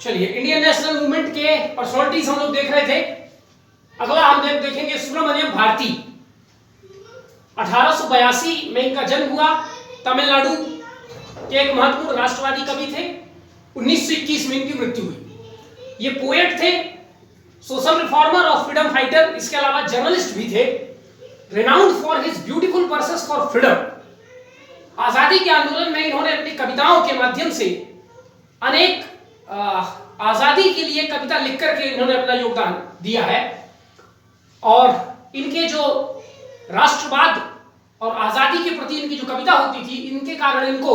चलिए, Indian national movement के personalities हम लोग देख रहे थे। अगला हम देखेंगे सुब्रमण्यम भारती। 1882 में इनका जन्म हुआ। तमिलनाडु के एक महत्वपूर्ण राष्ट्रवादी कवि थे। 1921 में इनकी मृत्यु हुई। ये पोएट थे, सोशल रिफॉर्मर और फ्रीडम फाइटर, इसके अलावा जर्नलिस्ट भी थे। Renowned for his beautiful versus for freedom. आजादी के आंदोलन में इन्होंने अपनी कविताओं के माध्यम से अनेक आजादी के लिए कविता लिख करके इन्होंने अपना योगदान दिया है। और इनके जो राष्ट्रवाद और आजादी के प्रति इनकी जो कविता होती थी, इनके कारण इनको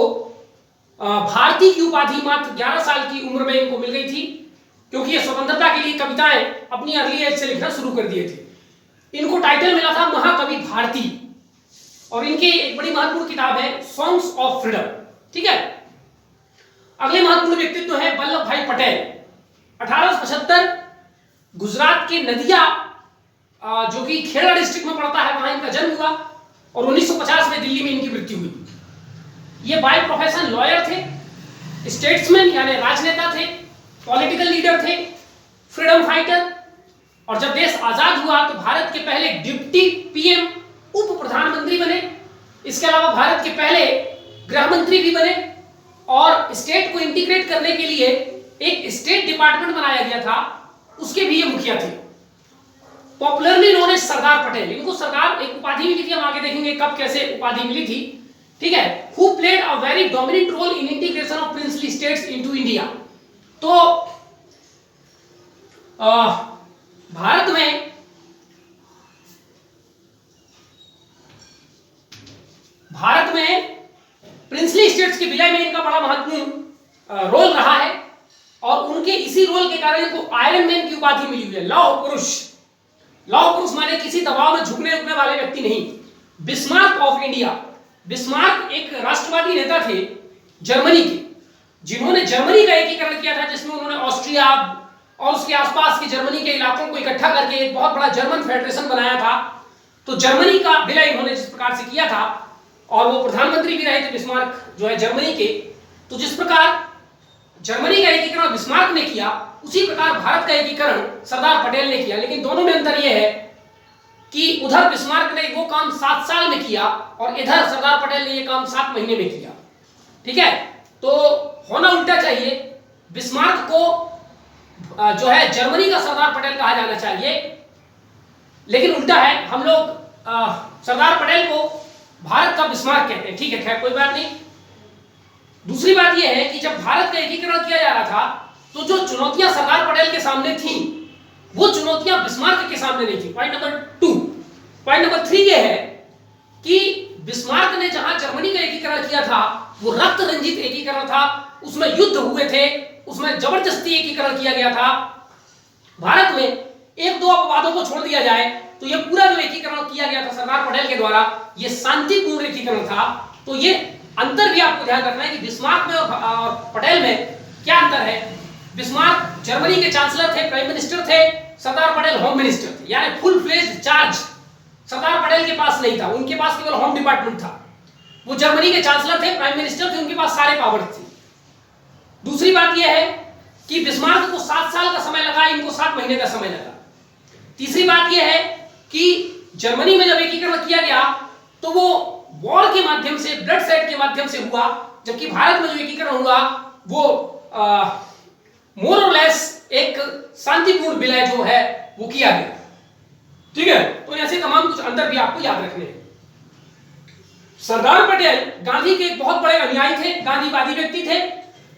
भारती की उपाधि मात्र 11 साल की उम्र में इनको मिल गई थी, क्योंकि ये स्वतंत्रता के लिए कविताएं अपनी अर्ली एज से लिखना शुरू कर दिए थे। इनको टाइटल मिला था महाकवि भारती, और इनकी एक बड़ी महत्वपूर्ण किताब है सॉन्ग्स ऑफ फ्रीडम। ठीक है। अगले महत्वपूर्ण व्यक्तित्व है वल्लभ भाई पटेल। 1875 गुजरात के नदिया, जो कि खेड़ा डिस्ट्रिक्ट में पड़ता है, वहां इनका जन्म हुआ, और 1950 में दिल्ली में इनकी मृत्यु हुई। ये बाय प्रोफेशन लॉयर थे, स्टेट्समैन यानी राजनेता थे, पॉलिटिकल लीडर थे, फ्रीडम फाइटर, और जब देश आजाद हुआ तो भारत के पहले डिप्टी पीएम उप प्रधानमंत्री बने। इसके अलावा भारत के पहले गृह मंत्री भी बने, और स्टेट को इंटीग्रेट करने के लिए एक स्टेट डिपार्टमेंट बनाया गया था, उसके भी ये मुखिया थे। Popularly known as Sardar Patel. इनको सरदार एक उपाधि मिली थी, हम आगे देखेंगे कब कैसे उपाधि मिली थी। ठीक है। Who played a very dominant role in integration of princely states into India. तो भारत में प्रिंसली स्टेट्स के विलय में इनका बड़ा महत्वपूर्ण रोल रहा है, और उनके इसी रोल के कारण इनको आयरन मैन की उपाधि मिली हुई है, लौह पुरुष। लौह पुरुष माने किसी दबाव में झुकने उठने वाले व्यक्ति नहीं। Bismarck of India. बिस्मार्क एक राष्ट्रवादी नेता थे जर्मनी के, जिन्होंने जर्मनी का एकीकरण किया था, जिसमें उन्होंने ऑस्ट्रिया और उसके आसपास के जर्मनी के इलाकों को इकट्ठा करके एक बहुत बड़ा जर्मन फेडरेशन बनाया था। तो जर्मनी का विलय इन्होंने जिस प्रकार से किया था, और वो प्रधानमंत्री भी रहे थे बिस्मार्क जो है जर्मनी के, तो जिस प्रकार जर्मनी का एकीकरण बिस्मार्क ने किया, उसी प्रकार भारत का एकीकरण सरदार पटेल ने किया। लेकिन दोनों में अंतर यह है कि उधर बिस्मार्क ने वो काम 7 साल में किया, और इधर सरदार पटेल ने ये काम 7 महीने में किया। ठीक है। तो होना उल्टा चाहिए, बिस्मार्क को जो है जर्मनी का सरदार पटेल कहा जाना चाहिए, लेकिन उल्टा है। हम लोग सरदार पटेल को भारत का बिस्मार्क कहते हैं। ठीक है, खैर कोई बात नहीं। दूसरी बात यह है कि जब भारत का एकीकरण किया जा रहा था, तो जो चुनौतियां सरदार पटेल के सामने थी, वो चुनौतियां बिस्मार्क के सामने नहीं थी। Point number 2। पॉइंट नंबर 3 यह है कि बिस्मार्क ने जहां जर्मनी का एकीकरण किया था, वो रक्त रंजित एकीकरण था, उसमें युद्ध हुए थे, उसमें जबरदस्ती एकीकरण किया गया था। भारत में 1-2 अपवादों को छोड़ दिया जाए तो यह पूरा जो एकीकरण किया गया था सरदार पटेल के द्वारा, यह शांतिपूर्ण एकीकरण था। तो ये अंतर भी आपको ध्यान रखना है कि बिस्मार्क में और पटेल में क्या अंतर है। बिस्मार्क जर्मनी के चांसलर थे, प्राइम मिनिस्टर थे, सरदार पटेल होम मिनिस्टर थे, यानी full fledged charge Sardar Patel के पास नहीं था। उनके पास केवल होम डिपार्टमेंट था। वो जर्मनी के चांसलर थे, प्राइम मिनिस्टर थे, उनके पास सारे पावर थे। दूसरी बात यह है कि बिस्मार्क को 7 साल का समय लगा, इनको 7 महीने का समय लगा। तीसरी बात यह है कि जर्मनी में जब एकीकरण किया गया तो वो वॉर के माध्यम से, ब्लड सेड के माध्यम से हुआ, जबकि भारत में जो एकीकरण हुआ वो मोर और लेस एक शांतिपूर्ण विलय जो है वो किया गया। ठीक है। तो ऐसे तमाम कुछ अंतर भी आपको याद रखने हैं। सरदार पटेल गांधी के एक बहुत बड़े अनुयायी थे, गांधीवादी व्यक्ति थे।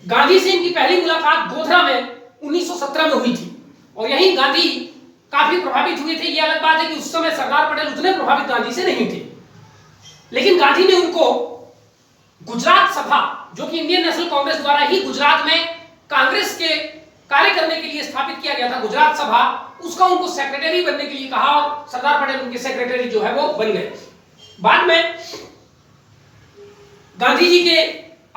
गांधी से इनकी पहली मुलाकात गोधरा में 1917 में हुई थी, और यहीं गांधी काफी प्रभावित हुए थे। यह अलग बात है कि उस समय सरदार पटेल उतने प्रभावित गांधी से नहीं थे, लेकिन गांधी ने उनको गुजरात सभा, जो कि इंडियन नेशनल कांग्रेस द्वारा ही गुजरात में कांग्रेस के कार्य करने के लिए स्थापित किया गया था, गुजरात सभा, उसका उनको सेक्रेटरी बनने के लिए कहा, और सरदार पटेल उनके सेक्रेटरी जो है वो बन गए। बाद में गांधी जी के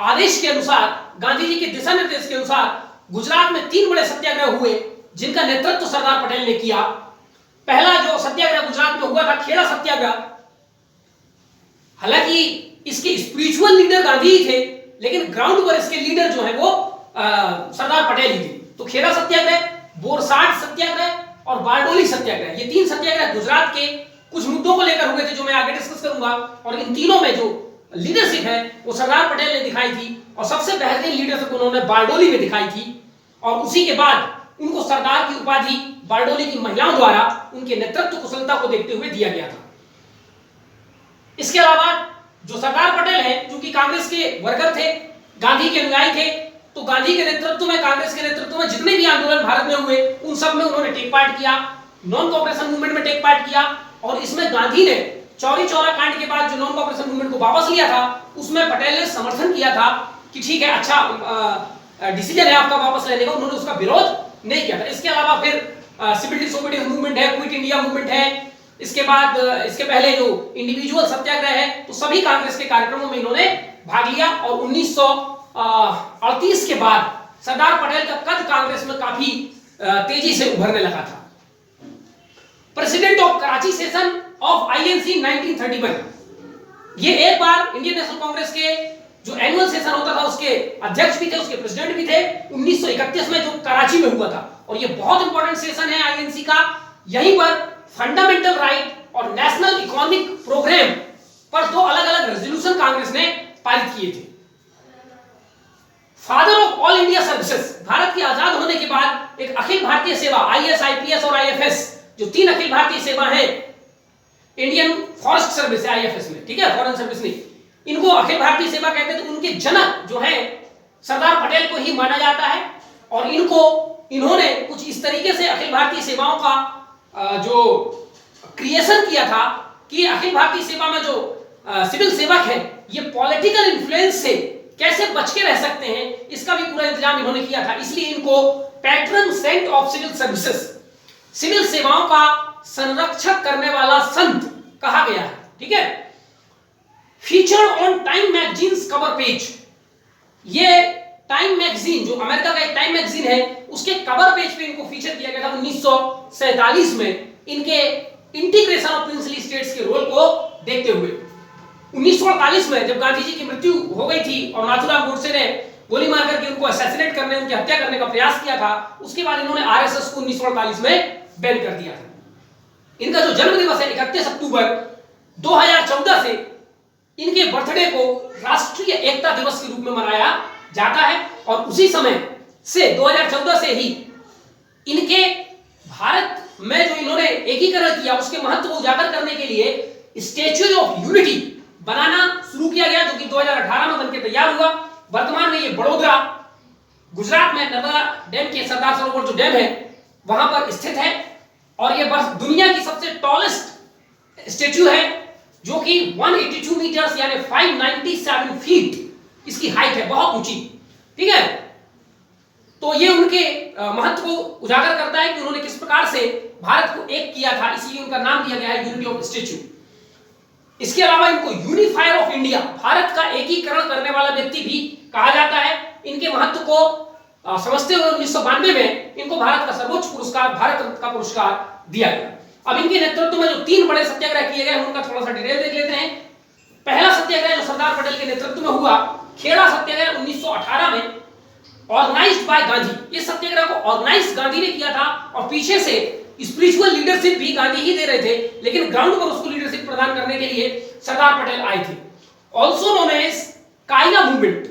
आदेश के अनुसार, गांधी जी के दिशा निर्देश के अनुसार गुजरात में 3 बड़े सत्याग्रह हुए, जिनका नेतृत्व सरदार पटेल ने किया। पहला जो सत्याग्रह गुजरात में हुआ था, खेड़ा सत्याग्रह। हालांकि इसके स्पिरिचुअल लीडर गांधी ही थे, लेकिन ग्राउंड पर इसके लीडर जो है वो सरदार पटेल ही थे। तो खेड़ा सत्याग्रह, बोरसाड सत्याग्रह और बारडोली सत्याग्रह, ये 3 सत्याग्रह गुजरात के कुछ मुद्दों को लेकर हुए थे जो मैं आगे डिस्कस करूंगा। और इन तीनों में जो लीडरशिप है वो सरदार पटेल ने दिखाई थी और सबसे बेहतरीन लीडरशिप उन्होंने बारडोली में दिखाई थी। और उसी के बाद उनको सरदार की उपाधि बारडोली की महिलाओं द्वारा उनके नेतृत्व कुशलता को देखते हुए दिया गया था। इसके अलावा जो सरदार पटेल हैं, चूंकि कांग्रेस के वर्कर थे, गांधी के अनुयायी थे, तो गांधी के नेतृत्व में, कांग्रेस के नेतृत्व में जितने भी आंदोलन भारत में हुए उन सब में उन्होंने टेक पार्ट किया, नॉन कोऑपरेशन मूवमेंट में टेक पार्ट किया। और इसमें गांधी ने चौरी चौरा कांड के बाद जो नॉन कोऑपरेशन मूवमेंट को वापस लिया था उसमें पटेल ने समर्थन किया था कि ठीक है, अच्छा डिसीजन है आपका वापस लेने का, उन्होंने उसका विरोध नहीं किया था। इसके अलावा फिर सिविल डिसोबीडियंस मूवमेंट है, क्विट इंडिया मूवमेंट है, इसके बाद इसके पहले जो इंडिविजुअल सत्याग्रह है, तो सभी कांग्रेस के कार्यक्रमों में इन्होंने भाग लिया। और 1938 के बाद सरदार पटेल का कद कांग्रेस में काफी तेजी से उभरने लगा था। President of Karachi session of INC 1931, ये एक बार इंडियन नेशनल कांग्रेस के जो एनुअल सेशन होता था उसके अध्यक्ष भी थे, उसके प्रेसिडेंट भी थे, 1931 में जो कराची में हुआ था। और ये बहुत इंपॉर्टेंट सेशन है आईएनसी का। यहीं पर फंडामेंटल राइट और नेशनल इकोनॉमिक प्रोग्राम पर 2 अलग-अलग रेजोल्यूशन कांग्रेस ने पारित किए थे। Father of all India services, Bharat के आजाद होने के बाद एक अखिल भारतीय सेवा, आईएएस, आईपीएस और आईएफएस, जो 3 अखिल भारतीय सेवा है, इंडियन फॉरेस्ट सर्विस है आईएफएस में, ठीक है, फॉरेन सर्विस नहीं, इनको अखिल भारतीय सेवा कहते हैं। तो उनके जनक जो है सरदार पटेल को ही माना जाता है। और इन्होंने कुछ इस तरीके से अखिल भारतीय सेवाओं का जो क्रिएशन किया था कि अखिल भारतीय सेवा में जो सिविल सेवक है ये पॉलिटिकल इन्फ्लुएंस से कैसे बच के रह सकते हैं, इसका भी पूरा इंतजाम इन्होंने किया था। इसलिए इनको patron saint of civil services, civil सेवाओं का संरक्षक करने वाला संत कहा गया है, ठीक है। Featured on time magazines cover page, ये टाइम मैगजीन जो अमेरिका का एक टाइम मैगजीन है उसके कवर पेज पे इनको फीचर किया गया था 1947 में, इनके इंटीग्रेशन ऑफ प्रिंसली स्टेट्स के रोल को देखते हुए। 1948 में जब गांधी जी की मृत्यु हो गई थी और नाथूराम गोडसे ने गोली मार करके उनको असैसिनेट करने, उनकी हत्या करने का प्रयास किया था, उसके बाद इन्होंने आरएसएस को 1948 में बैन कर दिया था। इनका जो जन्म दिवस है 31 अक्टूबर 2014 से इनके बर्थडे को राष्ट्रीय एकता दिवस के रूप में मनाया जाता है। और उसी समय से 2014 से ही इनके भारत में जो इन्होंने एकीकरण किया उसके महत्व को उजागर करने के लिए स्टैच्यू ऑफ यूनिटी बनाना शुरू किया गया, जो कि 2018 में बनकर तैयार हुआ। वर्तमान में ये बड़ोदरा गुजरात में नर्मदा डैम के सरदार सरोवर जो डैम है वहां पर स्थित है। और ये बस दुनिया की सबसे टॉलेस्ट स्टैच्यू है जो कि 182 मीटर्स यानी 597 फीट इसकी हाइट है, बहुत ऊंची, ठीक है। तो ये उनके महत्व को उजागर करता है कि उन्होंने किस प्रकार से भारत को एक किया था, इसलिए उनका नाम दिया गया है यूनिटी ऑफ स्टैच्यू। इसके अलावा इनको यूनिफायर ऑफ इंडिया, भारत का एकीकरण करने वाला व्यक्ति भी कहा जाता है। इनके महत्व को समझते हुए 1992 में इनको भारत का सर्वोच्च पुरस्कार, भारत रत्न का पुरस्कार दिया गया। अब इनके नेतृत्व में जो 3 बड़े सत्याग्रह किए गए उनका थोड़ा सा डिटेल देख लेते हैं। पहला सत्याग्रह जो सरदार पटेल के नेतृत्व में हुआ, खेड़ा सत्याग्रह 1918 में, ऑर्गेनाइज्ड बाय गांधी। इस सत्याग्रह को ऑर्गेनाइज गांधी ने किया था और पीछे से स्पिरिचुअल लीडरशिप भी गांधी ही दे रहे थे, लेकिन ग्राउंड पर उसको लीडरशिप प्रदान करने के लिए सरदार पटेल आए थे। Also known as Kaira movement,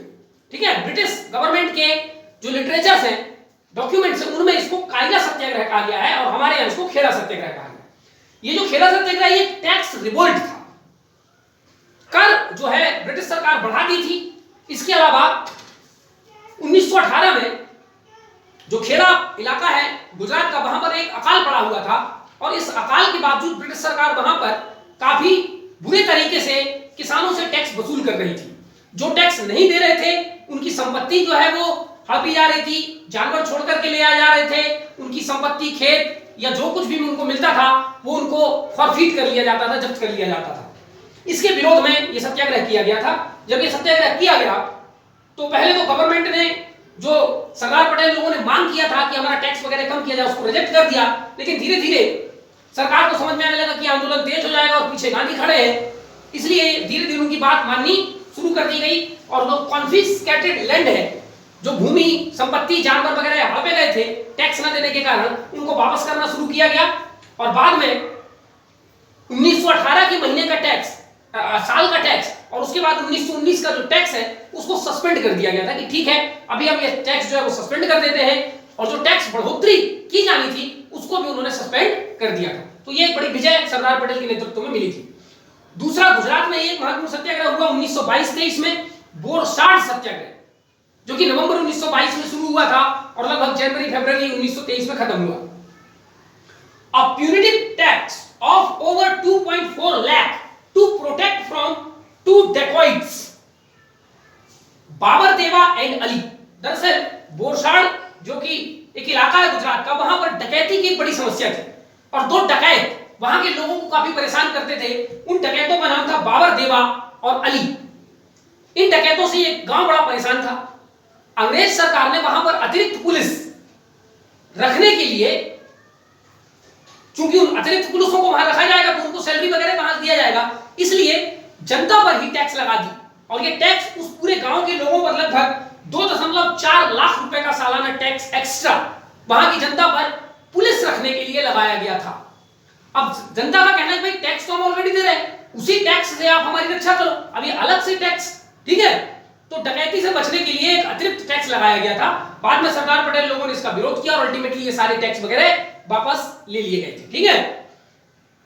ठीक है। ब्रिटिश गवर्नमेंट के जो लिटरेचर्स हैं, डॉक्यूमेंट्स हैं, उनमें इसको कायला सत्याग्रह कहा गया है और हमारे यहां इसको खेड़ा सत्याग्रह कहा गया। ये जो खेड़ा सत्याग्रह ये टैक्स रिवोल्ट था, कर जो है ब्रिटिश सरकार बढ़ा दी थी। इसके अलावा 1918 में जो खेड़ा इलाका है गुजरात का, वहां पर एक अकाल पड़ा हुआ था और इस अकाल के बावजूद ब्रिटिश सरकार वहां पर काफी बुरे तरीके से किसानों से टैक्स वसूल कर रही थी। जो टैक्स नहीं दे रहे थे उनकी संपत्ति जो है वो हड़पी जा रही थी, जानवर छोड़ करके ले आ जा रहे थे, उनकी संपत्ति, खेत या जो कुछ भी उनको मिलता था वो उनको फॉरफीट कर लिया जाता था, जब्त कर लिया जाता था। इसके विरोध में ये सत्याग्रह किया गया था। जब ये सत्याग्रह किया गया तो पहले तो गवर्नमेंट ने, जो सरदार पटेल लोगों ने मांग किया था कि हमारा टैक्स वगैरह कम किया जाए, उसको रिजेक्ट कर दिया। लेकिन धीरे धीरे सरकार को समझ में आने लगा कि आंदोलन तेज हो जाएगा और पीछे गांधी खड़े हैं, इसलिए धीरे धीरे उनकी बात माननी शुरू कर दी गई और जो कॉन्फिस्केटेड लैंड है, जो भूमि संपत्ति जानवर वगैरह हड़पे गए थे टैक्स न देने के कारण, उनको वापस करना शुरू किया गया। और बाद में 1918 के महीने का टैक्स, साल का टैक्स, और उसके बाद 1919 का जो टैक्स है उसको सस्पेंड कर दिया गया था कि ठीक है अभी हम ये टैक्स जो है वो सस्पेंड कर देते हैं, और जो टैक्स बढ़ोतरी की जानी थी उसको भी उन्होंने सस्पेंड कर दिया था। तो ये एक बड़ी विजय सरदार पटेल के नेतृत्व में मिली थी। दूसरा, गुजरात में एक महत्वपूर्ण सत्याग्रह हुआ 1922-23 में, बोरसाड सत्याग्रह, जो कि नवंबर 1922 में शुरू हुआ था और लगभग जनवरी फरवरी 1923 में खत्म हुआ। A punitive tax of over 2.4 lakh to protect from two dacoits, Babar देवा एंड अली। दरअसल बोरसाड जो कि एक इलाका है गुजरात का, वहां पर डकैती की एक बड़ी समस्या थी और दो डकैत वहां के लोगों को काफी परेशान करते थे। उन डकैतों का नाम था बाबर देवा और अली। इन डकैतों से एक गांव बड़ा परेशान था। अंग्रेज सरकार ने वहां पर अतिरिक्त पुलिस रखने के लिए, चूंकि उन अतिरिक्त पुलिसों को वहां रखा जाएगा तो उनको सैलरी वगैरह कहां से दिया जाएगा, इसलिए जनता पर ही टैक्स लगा दी। और ये टैक्स उस पूरे गांव के लोगों पर लगभग 2.4 लाख रुपए का सालाना टैक्स एक्स्ट्रा वहां की जनता पर पुलिस रखने के लिए लगाया गया था। अब जनता का कहना है भाई टैक्स तो हम ऑलरेडी दे रहे हैं, उसी टैक्स से आप हमारी रक्षा करो, अभी अलग से टैक्स, ठीक है। तो डकैती से बचने के लिए एक अतिरिक्त टैक्स लगाया गया था। बाद में सरदार पटेल लोगों ने इसका विरोध किया और अल्टीमेटली ये सारे टैक्स वगैरह वापस ले लिए गए थे, ठीक है।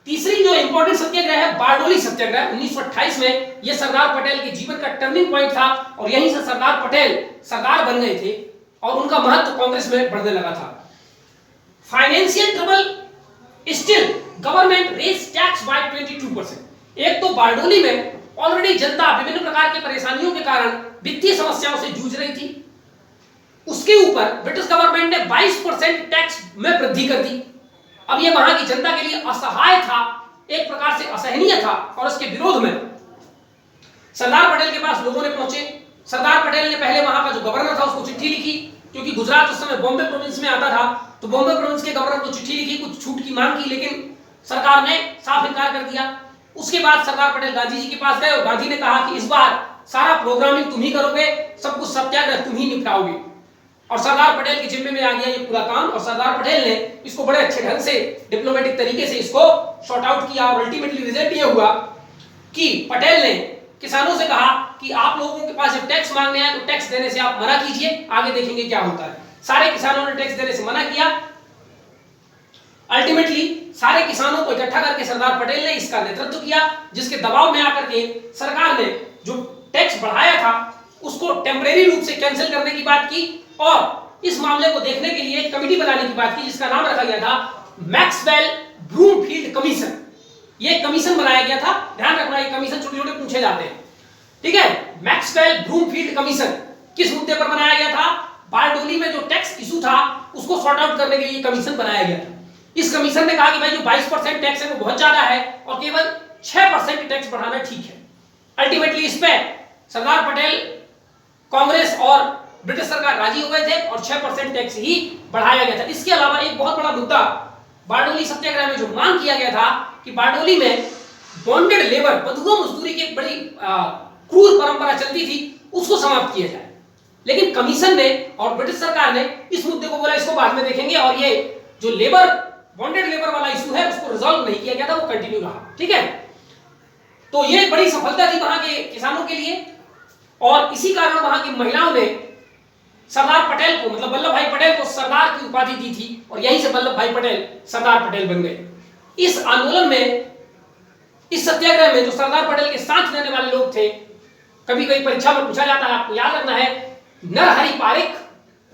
तीसरी जो इंपॉर्टेंट सत्याग्रह है बारडोली सत्याग्रह 1928 में, यह सरदार पटेल के जीवन का टर्निंग पॉइंट था और यहीं से सरदार पटेल सरदार बन गए थे और उनका महत्व कांग्रेस में बढ़ने लगा था। Financial trouble, still government raise tax by 22%। एक तो बारडोली में ऑलरेडी जनता विभिन्न प्रकार की परेशानियों के कारण वित्तीय समस्याओं से जूझ रही थी, उसके ऊपर ब्रिटिश गवर्नमेंट ने 22% टैक्स में वृद्धि कर दी। अब यह वहां की जनता के लिए असहाय था, एक प्रकार से असहनीय था, और इसके विरोध में सरदार पटेल के पास लोगों ने पहुंचे। सरदार पटेल ने पहले वहां का जो गवर्नर था उसको चिट्ठी लिखी, क्योंकि गुजरात उस समय बॉम्बे प्रोविंस में आता था, तो बॉम्बे प्रोविंस के गवर्नर को चिट्ठी लिखी, कुछ छूट की मांग की, लेकिन सरकार ने साफ इनकार कर दिया। उसके बाद सरदार पटेल गांधी जी के पास गए और गांधी ने कहा कि इस बार सारा प्रोग्रामिंग तुम ही करोगे, सब कुछ सत्याग्रह तुम ही निपटाओगे। और सरदार पटेल के जिम्मे में आ गया ये पूरा काम, और सरदार पटेल ने इसको बड़े अच्छे ढंग से डिप्लोमेटिक तरीके से इसको सॉर्ट आउट किया। और अल्टीमेटली रिजल्ट ये हुआ कि पटेल ने किसानों से कहा कि आप लोगों के पास जब टैक्स मांगने आए तो टैक्स देने से आप मना कीजिए, आगे देखेंगे क्या होता है। सारे किसानों ने टैक्स देने से मना किया। अल्टीमेटली सारे किसानों को इकट्ठा करके सरदार पटेल ने इसका नेतृत्व किया, जिसके दबाव में आकर के सरकार ने जो टैक्स बढ़ाया था उसको टेम्परेरी रूप से कैंसिल करने की बात की और इस मामले को देखने के लिए एक कमेटी बनाने की बात की, जिसका नाम रखा गया था मैक्सवेल ब्रूमफील्ड कमीशन। ये कमीशन बनाया गया था, ध्यान रखना ये कमीशन छोटे छोटे पूछे जाते हैं, ठीक है। मैक्सवेल ब्रूमफील्ड कमीशन किस मुद्दे पर बनाया गया था? बारडोली में जो टैक्स इशू था उसको सॉर्ट आउट करने के लिए कमीशन बनाया गया था। इस कमीशन ने कहा कि भाई जो 22% टैक्स है वो बहुत ज्यादा है और केवल 6% टैक्स बढ़ाना ठीक है। अल्टीमेटली इस पे सरदार पटेल, कांग्रेस और ब्रिटिश सरकार राजी हो गए थे और 6% टैक्स ही बढ़ाया गया था। इसके अलावा एक बहुत बड़ा मुद्दा बारडोली सत्याग्रह में जो मांग किया गया था कि बारडोली में बॉन्डेड लेबर, बंधुआ मजदूरी की एक बड़ी क्रूर परंपरा चलती थी, उसको समाप्त किया जाए। लेकिन कमीशन ने और ब्रिटिश सरकार ने इस मुद्दे को बोला इसको बाद में देखेंगे, और ये जो लेबर बॉन्डेड लेबर वाला इशू है उसको रिजॉल्व नहीं किया गया था, वो कंटिन्यू रहा, ठीक है। तो ये एक बड़ी सफलता थी वहां के किसानों के लिए, और इसी कारण वहां की महिलाओं ने सरदार पटेल को, मतलब वल्लभ भाई पटेल को सरदार की उपाधि दी थी और यहीं से वल्लभ भाई पटेल सरदार पटेल बन गए। इस आंदोलन में, इस सत्याग्रह में जो सरदार पटेल के साथ रहने वाले लोग थे, कभी कभी परीक्षा में पूछा जाता है, आपको याद रखना है, नरहरि पारिक,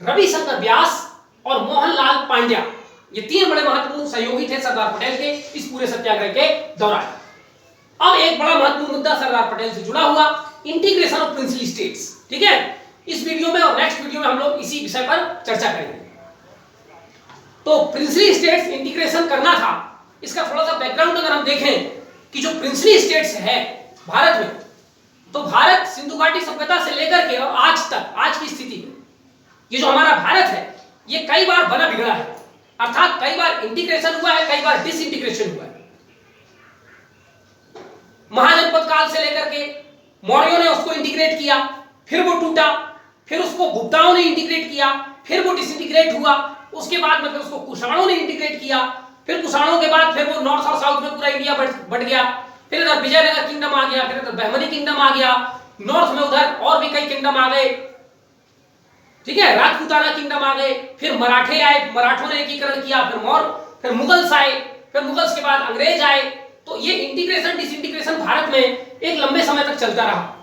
रविशंकर व्यास और मोहनलाल पांड्या, ये तीन बड़े महत्वपूर्ण सहयोगी थे सरदार पटेल के इस पूरे सत्याग्रह के दौरान। अब एक बड़ा महत्वपूर्ण मुद्दा सरदार पटेल से जुड़ा हुआ, इंटीग्रेशन ऑफ प्रिंसली स्टेट्स, ठीक है। इस वीडियो में और नेक्स्ट वीडियो में हम लोग इसी विषय पर चर्चा करेंगे। तो प्रिंसली स्टेट्स इंटीग्रेशन करना था, इसका थोड़ा सा बैकग्राउंड अगर हम देखें कि जो प्रिंसली स्टेट्स है भारत में, तो भारत सिंधु घाटी सभ्यता से लेकर के और आज तक, आज की स्थिति में ये जो हमारा भारत है ये कई बार बना बिगड़ा है, अर्थात कई बार इंटीग्रेशन हुआ है, कई बार डिसइंटीग्रेशन हुआ है। महाजनपद काल से लेकर के मौर्यों ने उसको इंटीग्रेट किया, फिर वो टूटा, फिर उसको गुप्ताओं ने इंटीग्रेट किया, फिर वो डिसइंटीग्रेट हुआ, उसके बाद में फिर उसको कुषाणों ने इंटीग्रेट किया, फिर कुषाणों के बाद फिर वो नॉर्थ और साउथ में पूरा इंडिया बट गया, फिर इधर विजयनगर किंगडम आ गया, फिर इधर बहमनी किंगडम आ गया, नॉर्थ में उधर और भी कई किंगडम आ गए, ठीक है, राजपूताना किंगडम आ गए, फिर मराठे आए, मराठों ने एकीकरण किया, फिर मुगल्स आए, फिर मुगल्स के बाद अंग्रेज आए। तो ये इंटीग्रेशन डिसइंटीग्रेशन भारत में एक लंबे समय तक चलता रहा।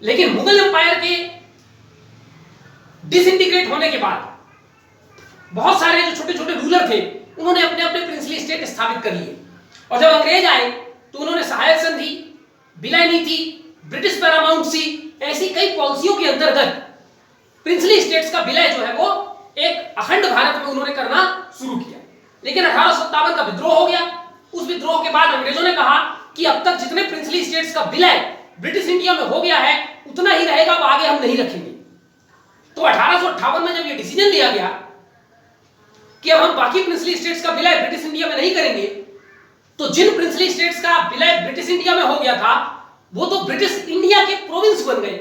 लेकिन मुगल एम्पायर के डिसइंटीग्रेट होने के बाद बहुत सारे जो छोटे छोटे रूलर थे उन्होंने अपने अपने प्रिंसली स्टेट स्थापित कर लिए, और जब अंग्रेज आए तो उन्होंने सहायक संधि, विलय नीति, ब्रिटिश पैरामाउंसी, ऐसी कई पॉलिसियों के अंतर्गत प्रिंसली स्टेट्स का विलय जो है वो एक अखंड भारत में उन्होंने करना शुरू किया। लेकिन 1857 का विद्रोह हो गया। उस विद्रोह के बाद अंग्रेजों ने कहा कि अब तक जितने प्रिंसली स्टेट्स का विलय ब्रिटिश इंडिया में हो गया है उतना ही रहेगा, अब आगे हम नहीं रखेंगे। तो 1858 में जब ये डिसीजन लिया गया कि अब हम बाकी प्रिंसली स्टेट्स का विलय ब्रिटिश इंडिया में नहीं करेंगे, तो जिन प्रिंसली स्टेट्स का विलय ब्रिटिश इंडिया में हो गया था वो तो ब्रिटिश इंडिया के प्रोविंस बन गए,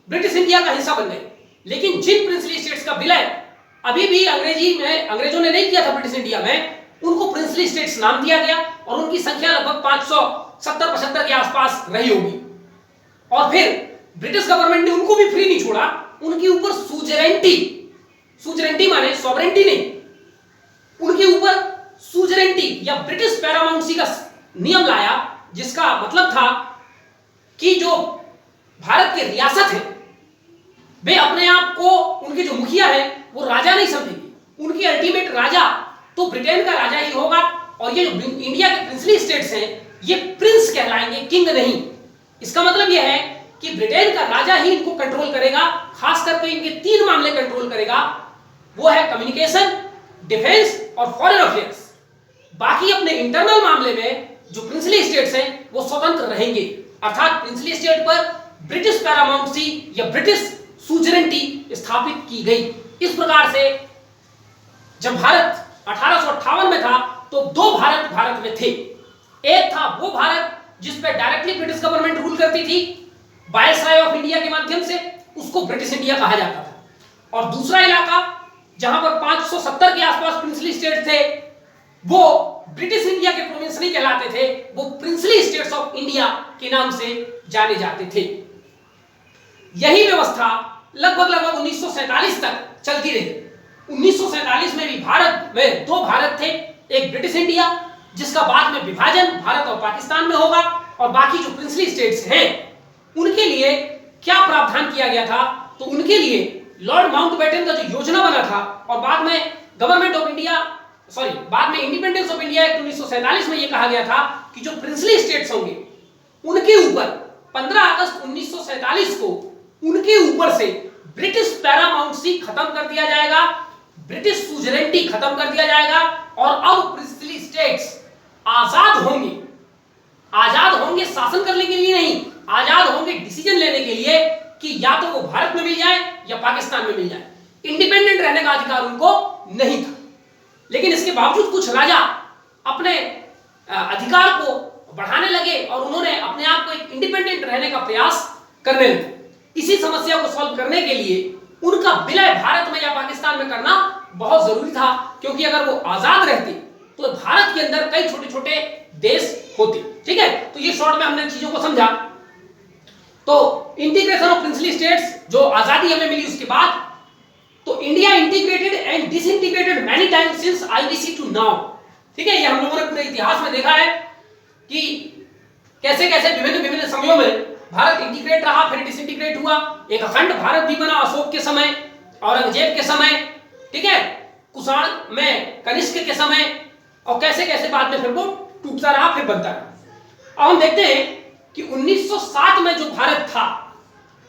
ब्रिटिश इंडिया का हिस्सा बन गए। लेकिन जिन प्रिंसली स्टेट्स का विलय अभी भी अंग्रेजों ने नहीं किया था ब्रिटिश इंडिया में, उनको प्रिंसली स्टेट्स नाम दिया गया और उनकी संख्या लगभग 570-75 के आसपास रही होगी। और फिर ब्रिटिश गवर्नमेंट ने उनको भी फ्री नहीं छोड़ा, उनके ऊपर सुजरेंटी माने सॉवरेंटी नहीं, उनके ऊपर सुजरेंटी या ब्रिटिश पैरामाउंसी का नियम लाया, जिसका मतलब था कि जो भारत की रियासत है वे अपने आप को, उनके जो मुखिया है वो राजा नहीं समझेंगे, उनकी अल्टीमेट राजा तो ब्रिटेन का राजा ही होगा, और ये जो इंडिया के प्रिंसली स्टेट्स हैं ये प्रिंस कहलाएंगे, किंग नहीं। इसका मतलब यह है कि ब्रिटेन का राजा ही इनको कंट्रोल करेगा, खास करके इनके 3 मामले कंट्रोल करेगा, वो है कम्युनिकेशन, डिफेंस और फॉरेन अफेयर्स। बाकी अपने इंटरनल मामले में जो प्रिंसली स्टेट्स हैं वो स्वतंत्र रहेंगे, अर्थात प्रिंसली स्टेट पर ब्रिटिश पैरामाउंसी या ब्रिटिश सुजरेंटी स्थापित की गई। इस प्रकार से जब भारत 1858 में था तो 2 भारत में थे। एक था वो भारत जिस पे डायरेक्टली ब्रिटिश गवर्नमेंट रूल करती थी वायसराय ऑफ इंडिया के माध्यम से, उसको ब्रिटिश इंडिया कहा जाता था, और दूसरा इलाका जहां पर 570 के आसपास प्रिंसली स्टेट थे वो ब्रिटिश इंडिया के प्रोविंस नहीं कहलाते थे, वो प्रिंसली स्टेट्स ऑफ इंडिया के नाम से जाने जाते थे। यही व्यवस्था लगभग 1947 तक चलती रही। 1947 में भी भारत में 2 भारत थे, एक ब्रिटिश इंडिया जिसका बाद में विभाजन भारत और पाकिस्तान में होगा, और बाकी जो प्रिंसली स्टेट्स हैं उनके लिए क्या प्रावधान किया गया था, तो उनके लिए लॉर्ड माउंटबेटन का जो योजना बना था, और बाद में इंडिपेंडेंस ऑफ इंडिया एक्ट 1947 में यह कहा गया था कि जो प्रिंसली स्टेट्स होंगे उनके ऊपर 15 अगस्त 1947 को उनके ऊपर से ब्रिटिश पैरामाउंसी खत्म कर दिया जाएगा, ब्रिटिश सुजरेंटी खत्म कर दिया जाएगा, और अब प्रिंसली स्टेट्स आजाद होंगे शासन करने के लिए नहीं, आजाद होंगे डिसीजन लेने के लिए कि या तो वो भारत में मिल जाए या पाकिस्तान में मिल जाए। इंडिपेंडेंट रहने का अधिकार उनको नहीं था। लेकिन इसके बावजूद कुछ राजा अपने अधिकार को बढ़ाने लगे और उन्होंने अपने आप को एक इंडिपेंडेंट रहने का प्रयास करने लगे। इसी समस्या को सॉल्व करने के लिए उनका विलय भारत में या पाकिस्तान में करना बहुत जरूरी था, क्योंकि अगर वो आजाद रहते तो भारत के अंदर कई छोटे छोटे देश होते। ठीक है, तो ये शॉर्ट में हमने चीजों को समझा। तो इंटीग्रेशन ऑफ प्रिंसली स्टेट्स, जो आजादी हमें मिली उसके बाद, तो India integrated and disintegrated many times since IBC to now. ठीक है, ये हम लोगों ने पूरे इतिहास में देखा है कि कैसे कैसे विभिन्न समयों में भारत इंटीग्रेट रहा, फिर डिसइंटीग्रेट हुआ, एक अखंड भारत भी बना अशोक के समय, औरंगजेब के समय, ठीक है, कुषाण में कनिष्क के समय, और कैसे कैसे बाद में फिर वो टूटता रहा, फिर बनता रहा। अब हम देखते हैं कि 1907 में जो भारत था,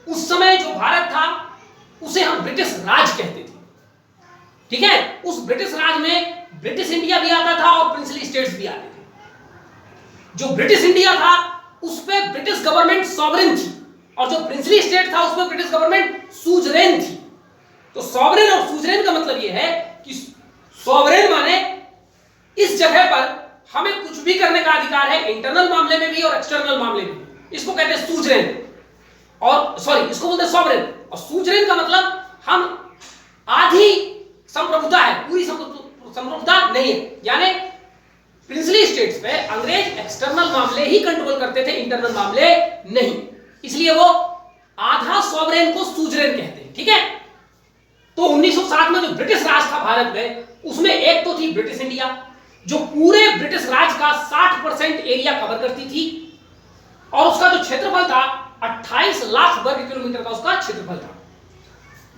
उस समय जो भारत था उसे हम ब्रिटिश राज कहते थे। ठीक है, उस ब्रिटिश राज में ब्रिटिश इंडिया भी आता था और प्रिंसली स्टेट्स भी आते थे। जो ब्रिटिश इंडिया था उस पे ब्रिटिश गवर्नमेंट सॉवरेन थी, और जो प्रिंसली स्टेट था उस पे ब्रिटिश गवर्नमेंट सुजरेन थी। तो सॉवरेन और सुजरेन का मतलब यह है कि सॉवरेन माने इस जगह पर हमें कुछ भी करने का अधिकार है, इंटरनल मामले में भी और एक्सटर्नल मामले में भी। इसको कहते हैं सुजरेन, और इसको बोलते हैं सॉवरेन। और सुजरेन का मतलब हम आधी संप्रभुता है, पूरी संप्रभुता नहीं है। यानी प्रिंसली स्टेट्स पे अंग्रेज एक्सटर्नल मामले ही कंट्रोल करते थे, इंटरनल मामले नहीं, इसलिए वो आधा सॉवरेन को सुजरेन कहते हैं। ठीक है, तो 1907 में जो ब्रिटिश राज था भारत में, उसमें एक तो थी ब्रिटिश इंडिया जो पूरे ब्रिटिश राज का 60% एरिया कवर करती थी और उसका जो क्षेत्रफल था 28 लाख वर्ग किलोमीटर का उसका क्षेत्रफल था।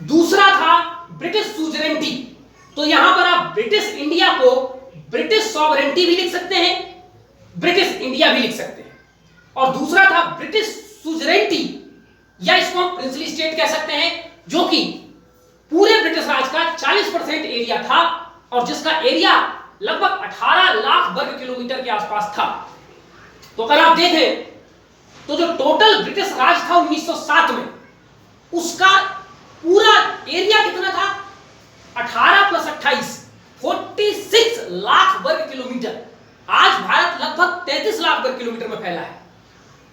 दूसरा था ब्रिटिश सुजरेनिटी, तो यहां पर आप ब्रिटिश इंडिया को ब्रिटिश सॉवरेनिटी भी लिख सकते हैं, ब्रिटिश इंडिया भी लिख सकते हैं। और दूसरा था ब्रिटिश सुजरेनिटी, या इसको हम प्रिंसली स्टेट कह सकते हैं, जो कि पूरे ब्रिटिश राज का 40% एरिया था और जिसका एरिया लगभग 18 लाख वर्ग किलोमीटर के आसपास था। तो अगर आप देखें तो जो टोटल ब्रिटिश राज था 1907 में, उसका पूरा एरिया कितना था? 18 प्लस 28 46 लाख वर्ग किलोमीटर। आज भारत लगभग 33 लाख वर्ग किलोमीटर में फैला है।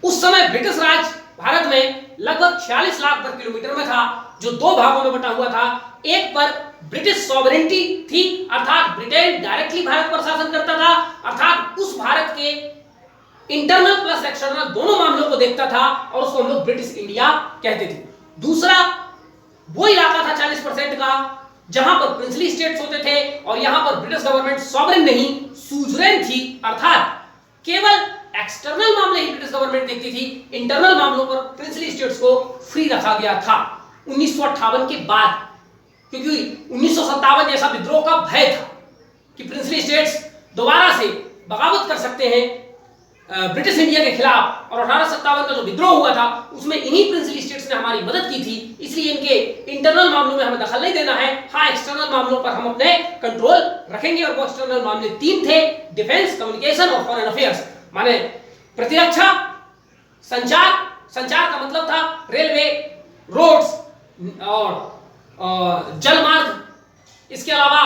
उस समय ब्रिटिश राज भारत में लगभग 46 लाख वर्ग किलोमीटर में था, जो दो भागों में बटा हुआ था। एक पर ब्रिटिश सॉवरेनिटी थी, अर्थात ब्रिटेन डायरेक्टली भारत पर शासन करता था, अर्थात उस भारत के इंटरनल प्लस एक्सटर्नल दोनों मामलों को देखता था और उसको हम लोग ब्रिटिश इंडिया कहते थे। दूसरा वो इलाका था 40% का जहां पर प्रिंसली स्टेट्स होते थे और यहां पर ब्रिटिश गवर्नमेंट सॉवरेन नहीं सुजरेन थी, अर्थात केवल एक्सटर्नल मामले ही ब्रिटिश गवर्नमेंट देखती थी, इंटरनल मामलों पर प्रिंसली स्टेट्स को फ्री रखा गया था 1958 के बाद, क्योंकि 1957 जैसा विद्रोह का भय था कि प्रिंसली स्टेट्स दोबारा से बगावत कर सकते हैं ब्रिटिश इंडिया के खिलाफ। और 1857 का जो विद्रोह हुआ था उसमें इन्हीं प्रिंसली स्टेट्स ने हमारी मदद की थी, इसलिए इनके इंटरनल मामलों में हमें दखल नहीं देना है। हाँ, एक्सटर्नल मामलों पर हम अपने कंट्रोल रखेंगे और वो एक्सटर्नल मामले 3 थे, डिफेंस, कम्युनिकेशन और फॉरेन अफेयर्स। माने प्रतिरक्षा, संचार का मतलब था रेलवे, रोड्स और जलमार्ग, इसके अलावा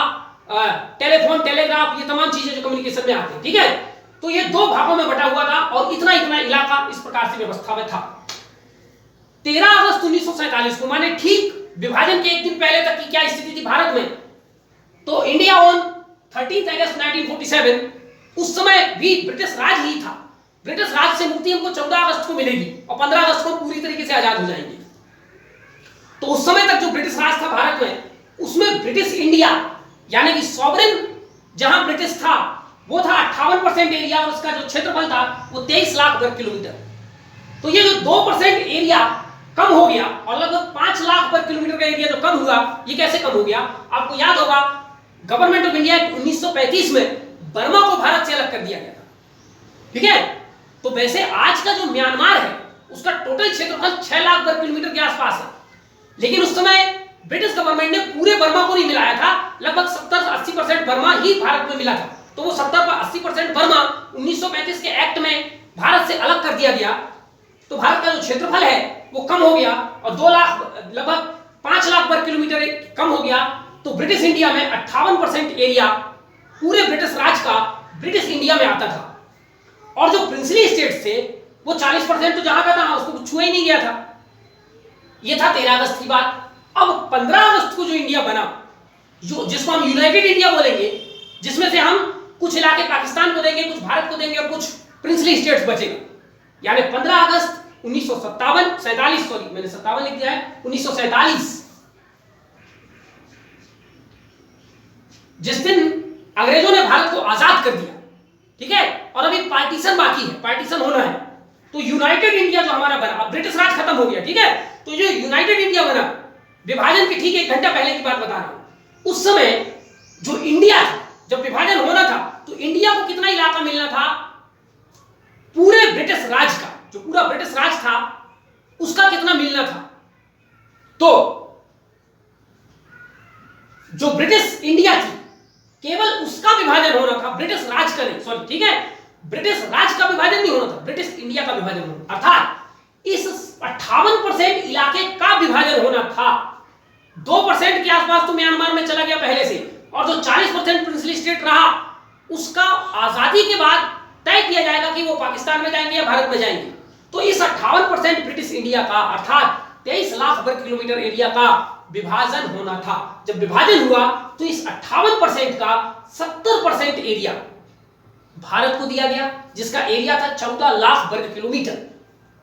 टेलीफोन, टेलीग्राफ, ये तमाम चीजें जो कम्युनिकेशन में आती है। ठीक है, तो ये 2 भागों में बटा हुआ था और इतना इलाका इस प्रकार से व्यवस्था में था। 13 अगस्त 1947 को, माने ठीक विभाजन के एक दिन पहले तक की क्या स्थिति थी भारत में, तो इंडिया ऑन 13 अगस्त 1947, उस समय भी ब्रिटिश राज ही था। ब्रिटिश राज से मुक्ति हमको 14 अगस्त को मिलेगी और 15 अगस्त को पूरी तरीके से आजाद हो जाएंगे। तो उस समय तक जो ब्रिटिश राज था भारत में, उसमें ब्रिटिश इंडिया यानी कि सॉवरेन जहां ब्रिटिश था वो था 58% एरिया और उसका जो क्षेत्रफल था वो 23 लाख वर्ग किलोमीटर। तो ये जो 2% एरिया कम हो गया और लगभग 5 लाख वर्ग किलोमीटर का एरिया जो कम हुआ, ये कैसे कम हो गया? आपको याद होगा गवर्नमेंट ऑफ इंडिया 1935 में बर्मा को भारत से अलग कर दिया गया था। ठीक है, तो वैसे आज का जो म्यांमार है उसका टोटल क्षेत्रफल 6 लाख वर्ग किलोमीटर के आसपास है, लेकिन उस समय ब्रिटिश गवर्नमेंट ने पूरे बर्मा को नहीं मिलाया था, लगभग 70-80% बर्मा ही भारत में मिला था। तो वो 70-80% बर्मा 1935 के एक्ट में भारत से अलग कर दिया गया, तो भारत का जो क्षेत्रफल है वो कम हो गया और 2 लाख लगभग 5 लाख वर्ग किलोमीटर कम हो गया। तो ब्रिटिश इंडिया में 58% एरिया पूरे ब्रिटिश राज का ब्रिटिश इंडिया में आता था और जो प्रिंसली स्टेट्स थे वो 40% तो जहां का था उसको छुआ ही नहीं गया था। ये था 13 अगस्त की बात। अब 15 अगस्त को जो इंडिया बना, जो जिसको हम यूनाइटेड इंडिया बोलेंगे, जिसमें से हम कुछ इलाके पाकिस्तान को देंगे, कुछ भारत को देंगे और कुछ प्रिंसली स्टेट्स बचेगा, यानी 15 अगस्त 1947 सॉरी मैंने 57 लिख दिया है, 1947 जिस दिन अंग्रेजों ने भारत को आजाद कर दिया। ठीक है, और अभी पार्टीशन बाकी है, पार्टीशन होना है। तो यूनाइटेड इंडिया जो हमारा बना, ब्रिटिश राज खत्म हो गया। ठीक है, तो जो यूनाइटेड इंडिया बना, विभाजन के ठीक 1 घंटा पहले की बात बता रहा हूं। उस समय जो इंडिया था, जब विभाजन होना था तो इंडिया को कितना इलाका मिलना था? पूरे ब्रिटिश राज का, जो पूरा ब्रिटिश राज था उसका कितना मिलना था? तो जो ब्रिटिश इंडिया थी केवल उसका विभाजन होना था, ब्रिटिश राज का नहीं, सॉरी ठीक है, ब्रिटिश राज का विभाजन नहीं होना था, ब्रिटिश इंडिया का विभाजन होना, अर्थात इस 58% इलाके का विभाजन होना था। 2% के आसपास तो म्यांमार में चला गया पहले से, और जो 40% प्रिंसली स्टेट रहा उसका आजादी के बाद तय किया जाएगा कि वो पाकिस्तान में जाएंगे या भारत में जाएंगे। तो इस 58% ब्रिटिश इंडिया का, अर्थात 23 लाख वर्ग किलोमीटर एरिया का विभाजन होना था। जब विभाजन हुआ तो इस 58% का 70% एरिया भारत को दिया गया, जिसका एरिया था 14 लाख वर्ग किलोमीटर।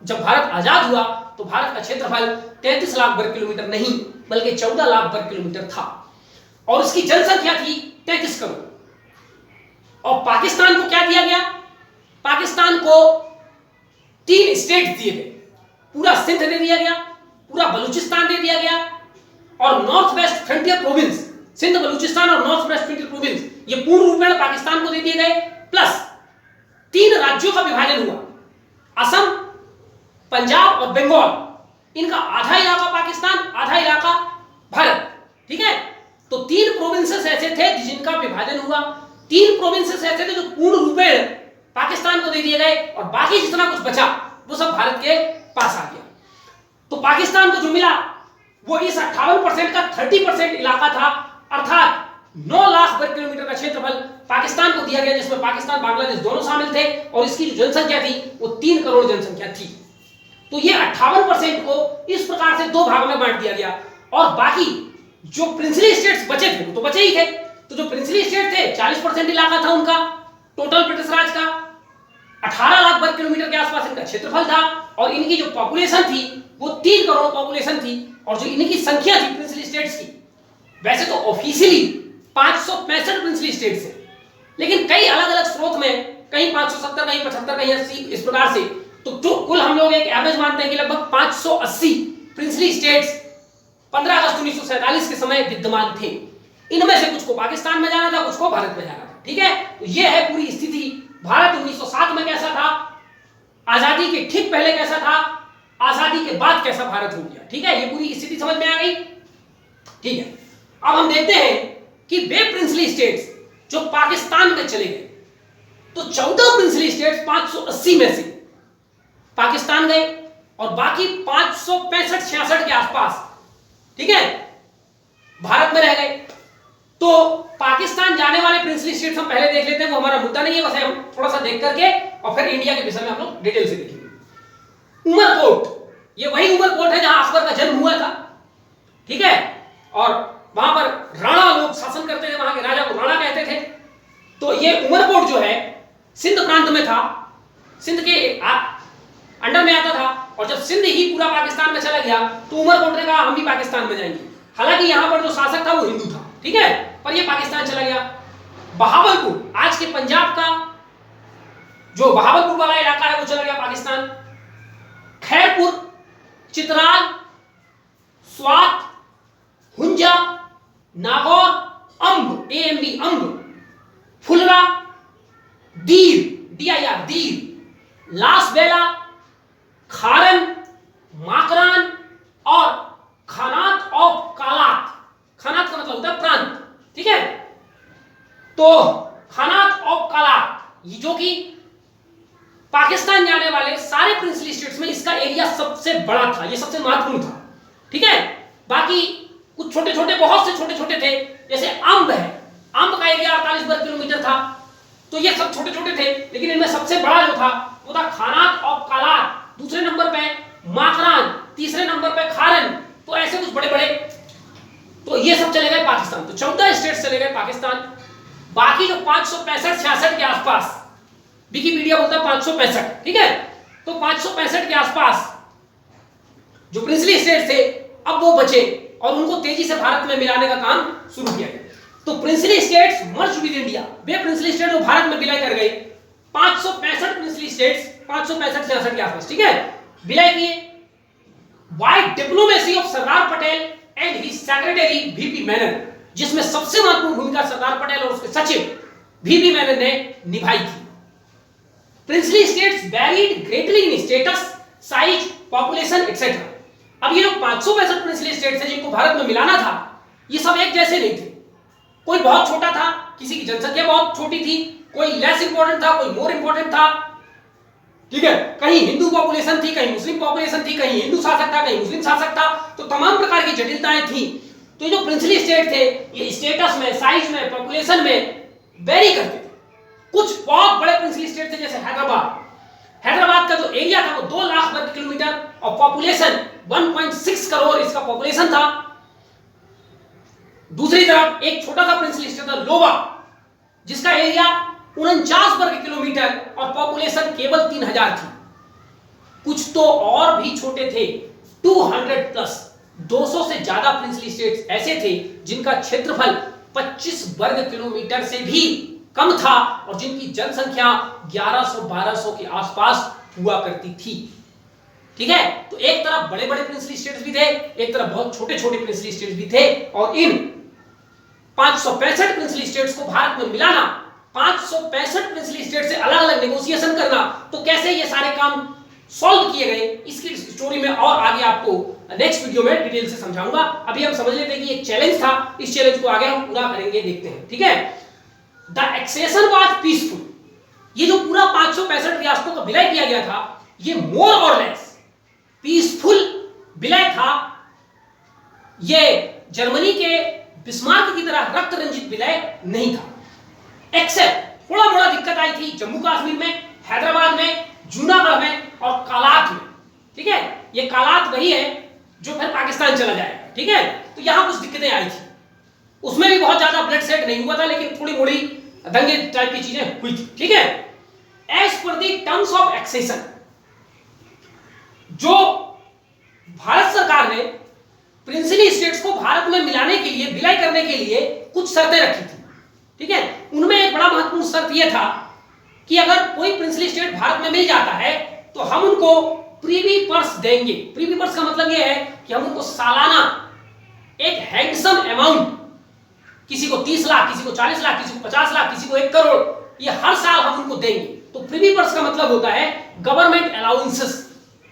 जब भारत आजाद हुआ तो भारत का क्षेत्रफल 33 लाख वर्ग किलोमीटर नहीं बल्कि 14 लाख वर्ग किलोमीटर था और उसकी जनसंख्या थी 33 करोड़। और पाकिस्तान को क्या दिया गया? पाकिस्तान को 3 स्टेट दिए गए। पूरा सिंध दे दिया गया, पूरा बलूचिस्तान दे दिया गया और north west frontier province, Sindh, Balochistan और नॉर्थ वेस्ट फ्रंटियर प्रोविंस, ये पूर्ण रूप में पाकिस्तान को दे दिए गए। प्लस 3 राज्यों का विभाजन हुआ, असम, पंजाब और बंगाल। इनका आधा इलाका पाकिस्तान, आधा इलाका भारत। ठीक है, तो 3 प्रोविंसेस ऐसे थे जिनका विभाजन हुआ। 3 प्रोविंसेस ऐसे थे जो पूर्ण रूप में पाकिस्तान को दे दिए गए और बाकी जितना कुछ बचा वो सब भारत के पास आ गया। तो पाकिस्तान को जो मिला वो इस 58% का 30% इलाका था, अर्थात 9 लाख वर्ग किलोमीटर का क्षेत्रफल पाकिस्तान को दिया गया, जिसमें पाकिस्तान बांग्लादेश दोनों शामिल थे और इसकी जो जनसंख्या थी वो 3 करोड़ जनसंख्या थी। तो ये 58% को इस प्रकार से 2 भागों में बांट दिया गया और बाकी जो प्रिंसली स्टेट्स बचे थे वो तो बचे ही थे। तो जो प्रिंसली स्टेट थे 40% इलाका था उनका टोटल ब्रिटिश राज का, 18 लाख वर्ग किलोमीटर के आसपास इनका क्षेत्रफल था और इनकी जो पॉपुलेशन थी वो 3 करोड़ पॉपुलेशन थी और जो इनकी संख्या थी प्रिंसली स्टेट्स की, वैसे तो ऑफिशियली 565 प्रिंसली स्टेट्स हैं, लेकिन कई अलग अलग स्रोत में कहीं 570, कहीं 75, कहीं 80 इस प्रकार से, तो जो कुल हम लोग एक एवरेज मानते हैं कि लगभग 580 प्रिंसली स्टेट्स 15 अगस्त 1947 के समय विद्यमान थे। इनमें से कुछ को पाकिस्तान में जाना था, कुछ को भारत में जाना था। ठीक है, तो यह है पूरी स्थिति। भारत 1907 में कैसा था, आजादी के ठीक पहले कैसा था, आजादी के बाद कैसा भारत हो गया। ठीक है, ये पूरी स्थिति समझ में आ गई। ठीक है, अब हम देखते हैं कि वे प्रिंसली स्टेट्स जो पाकिस्तान में चले गए, तो 14 प्रिंसली स्टेट्स 580 में से पाकिस्तान गए और बाकी 565-66 के आसपास, ठीक है, भारत में रह गए। तो पाकिस्तान जाने वाले प्रिंसली स्टेट्स हम पहले देख लेते हैं, वो हमारा मुद्दा नहीं है, बस हम थोड़ा सा देख करके और फिर इंडिया के विषय में हम लोग डिटेल से देखेंगे। उमरकोट, ये वही उमरकोट है जहां अकबर का जन्म हुआ था। ठीक है, और वहां पर राणा लोग शासन करते थे, वहां के राजा को राणा कहते थे। तो ये उमरकोट जो है सिंध प्रांत में था, सिंध के अंडर में आता था और जब सिंध ही पूरा पाकिस्तान में चला गया तो उमरकोट ने कहा हम भी पाकिस्तान में जाएंगे। हालांकि यहां पर जो शासक था वो हिंदू था, ठीक है, पर ये पाकिस्तान चला गया। बहावलपुर, आज के पंजाब का जो बहावलपुर वाला इलाका है वो चला गया पाकिस्तान। खैरपुर, चित्राल, स्वात, हुंजा, नागौर, अंब, AMB अंब, फुलरा, दीर, DIR दीर, लासबेला, खारन, माकरान और खानात ऑफ कालात। खानात का मतलब होता है प्रांत, ठीक है, तो खानात ऑफ कालात, ये जो कि पाकिस्तान जाने वाले सारे प्रिंसली स्टेट्स में इसका एरिया सबसे बड़ा था, ये सबसे महत्वपूर्ण था। ठीक है, बाकी कुछ छोटे छोटे, बहुत से छोटे छोटे थे, जैसे अंब है, अंब का एरिया 48 वर्ग किलोमीटर था। तो ये सब छोटे छोटे थे, लेकिन इनमें सबसे बड़ा जो था वो था खानात ऑफ कालात, दूसरे नंबर पे माकरान, तीसरे नंबर पे खारन। तो ऐसे कुछ बड़े बड़े, तो ये सब चले गए पाकिस्तान। तो 14 स्टेट्स चले गए पाकिस्तान। बाकी जो 565-66 के आसपास, विकिपीडिया बोलता है 565, ठीक है, तो 565 के आसपास जो प्रिंसली स्टेट थे अब वो बचे और उनको तेजी से भारत में मिलाने का काम शुरू किया गया। तो princely states merge with India, way princely स्टेट जो भारत में विलय कर गए, 565 प्रिंसली स्टेट्स 565-66 के आसपास, ठीक है, विलय किए। By diplomacy of Sardar Patel and his secretary VP Menon, जिसमें सबसे महत्वपूर्ण भूमिका सरदार पटेल और उसके सचिव VP मेनन ने निभाई थी। Princely states varied greatly in status, size, population etcetera. अब ये जो 565 प्रिंसली स्टेट्स हैं जिनको भारत में मिलाना था, ये सब एक जैसे नहीं थे। कोई बहुत छोटा था, किसी की जनसंख्या बहुत छोटी थी, कोई लेस इंपॉर्टेंट था, कोई मोर इंपॉर्टेंट था, ठीक है, कहीं हिंदू पॉपुलेशन थी, कहीं मुस्लिम पॉपुलेशन थी, कहीं हिंदू शासक था, कहीं मुस्लिम शासक था, तो तमाम प्रकार की जटिलताएं थी। तो जो प्रिंसली स्टेट थे ये स्टेटस में, साइज में, पॉपुलेशन में वेरी करते थे। कुछ बहुत बड़े प्रिंसली स्टेट थे जैसे हैदराबाद का जो एरिया था वो 2 लाख वर्ग किलोमीटर और पॉपुलेशन 1.6 करोड़ इसका पॉपुलेशन था। दूसरी तरफ एक छोटा सा प्रिंसली स्टेट था लोवा, जिसका एरिया 49 वर्ग किलोमीटर और पॉपुलेशन केवल 3000 थी। कुछ तो और भी छोटे थे, 200 प्लस, 200 से ज्यादा प्रिंसली स्टेट्स ऐसे थे जिनका क्षेत्रफल 25 वर्ग किलोमीटर से भी कम था और जिनकी जनसंख्या 1100-1200 के आसपास हुआ करती थी। ठीक है, तो एक तरफ बड़े बड़े प्रिंसली स्टेट्स भी थे, एक तरफ बहुत छोटे छोटे प्रिंसली स्टेट्स भी थे, और इन 565 प्रिंसली स्टेट्स को भारत में मिलाना, 565 प्रिंसली स्टेट से अलग अलग नेगोशिएशन करना, तो कैसे ये सारे काम सॉल्व किए गए, इसकी स्टोरी में और आगे आपको नेक्स्ट वीडियो में डिटेल से समझाऊंगा। अभी हम समझ लेते हैं कि एक चैलेंज था, इस चैलेंज को आगे हम पूरा करेंगे, देखते हैं। ठीक है, द एक्सेशन वाज पीसफुल। ये जो पूरा 565 रियासतों का विलय किया गया था, ये मोर और लेस पीसफुल विलय था। ये जर्मनी के बिस्मार्क की तरह रक्त रंजित विलय नहीं था। एक्सेप्ट थोड़ा मोड़ा दिक्कत आई थी जम्मू कश्मीर में, हैदराबाद में, जूनागढ़ में और कालात में। ठीक है, ये कालात वही है जो फिर पाकिस्तान चला जाएगा। ठीक है, तो यहां कुछ दिक्कतें आई थी, उसमें भी बहुत ज्यादा ब्लड सेट नहीं हुआ था, लेकिन थोड़ी मोड़ी दंगे टाइप की चीजें हुई थी। ठीक है, as per the terms of accession, जो भारत सरकार ने प्रिंसली स्टेट्स को भारत में मिलाने के लिए, विलय करने के लिए कुछ शर्तें रखी थी। ठीक है, उनमें एक बड़ा महत्वपूर्ण शर्त यह था कि अगर कोई प्रिंसली स्टेट भारत में मिल जाता है तो हम उनको प्रीवी पर्स देंगे। प्रीवी पर्स का मतलब यह है कि हम उनको सालाना एक हैंडसम अमाउंट, किसी को 30 लाख, किसी को 40 लाख, किसी को 50 लाख, किसी को 1 करोड़, ये हर साल हम उनको देंगे। तो प्रीवी पर्स का मतलब होता है गवर्नमेंट अलाउंसेस।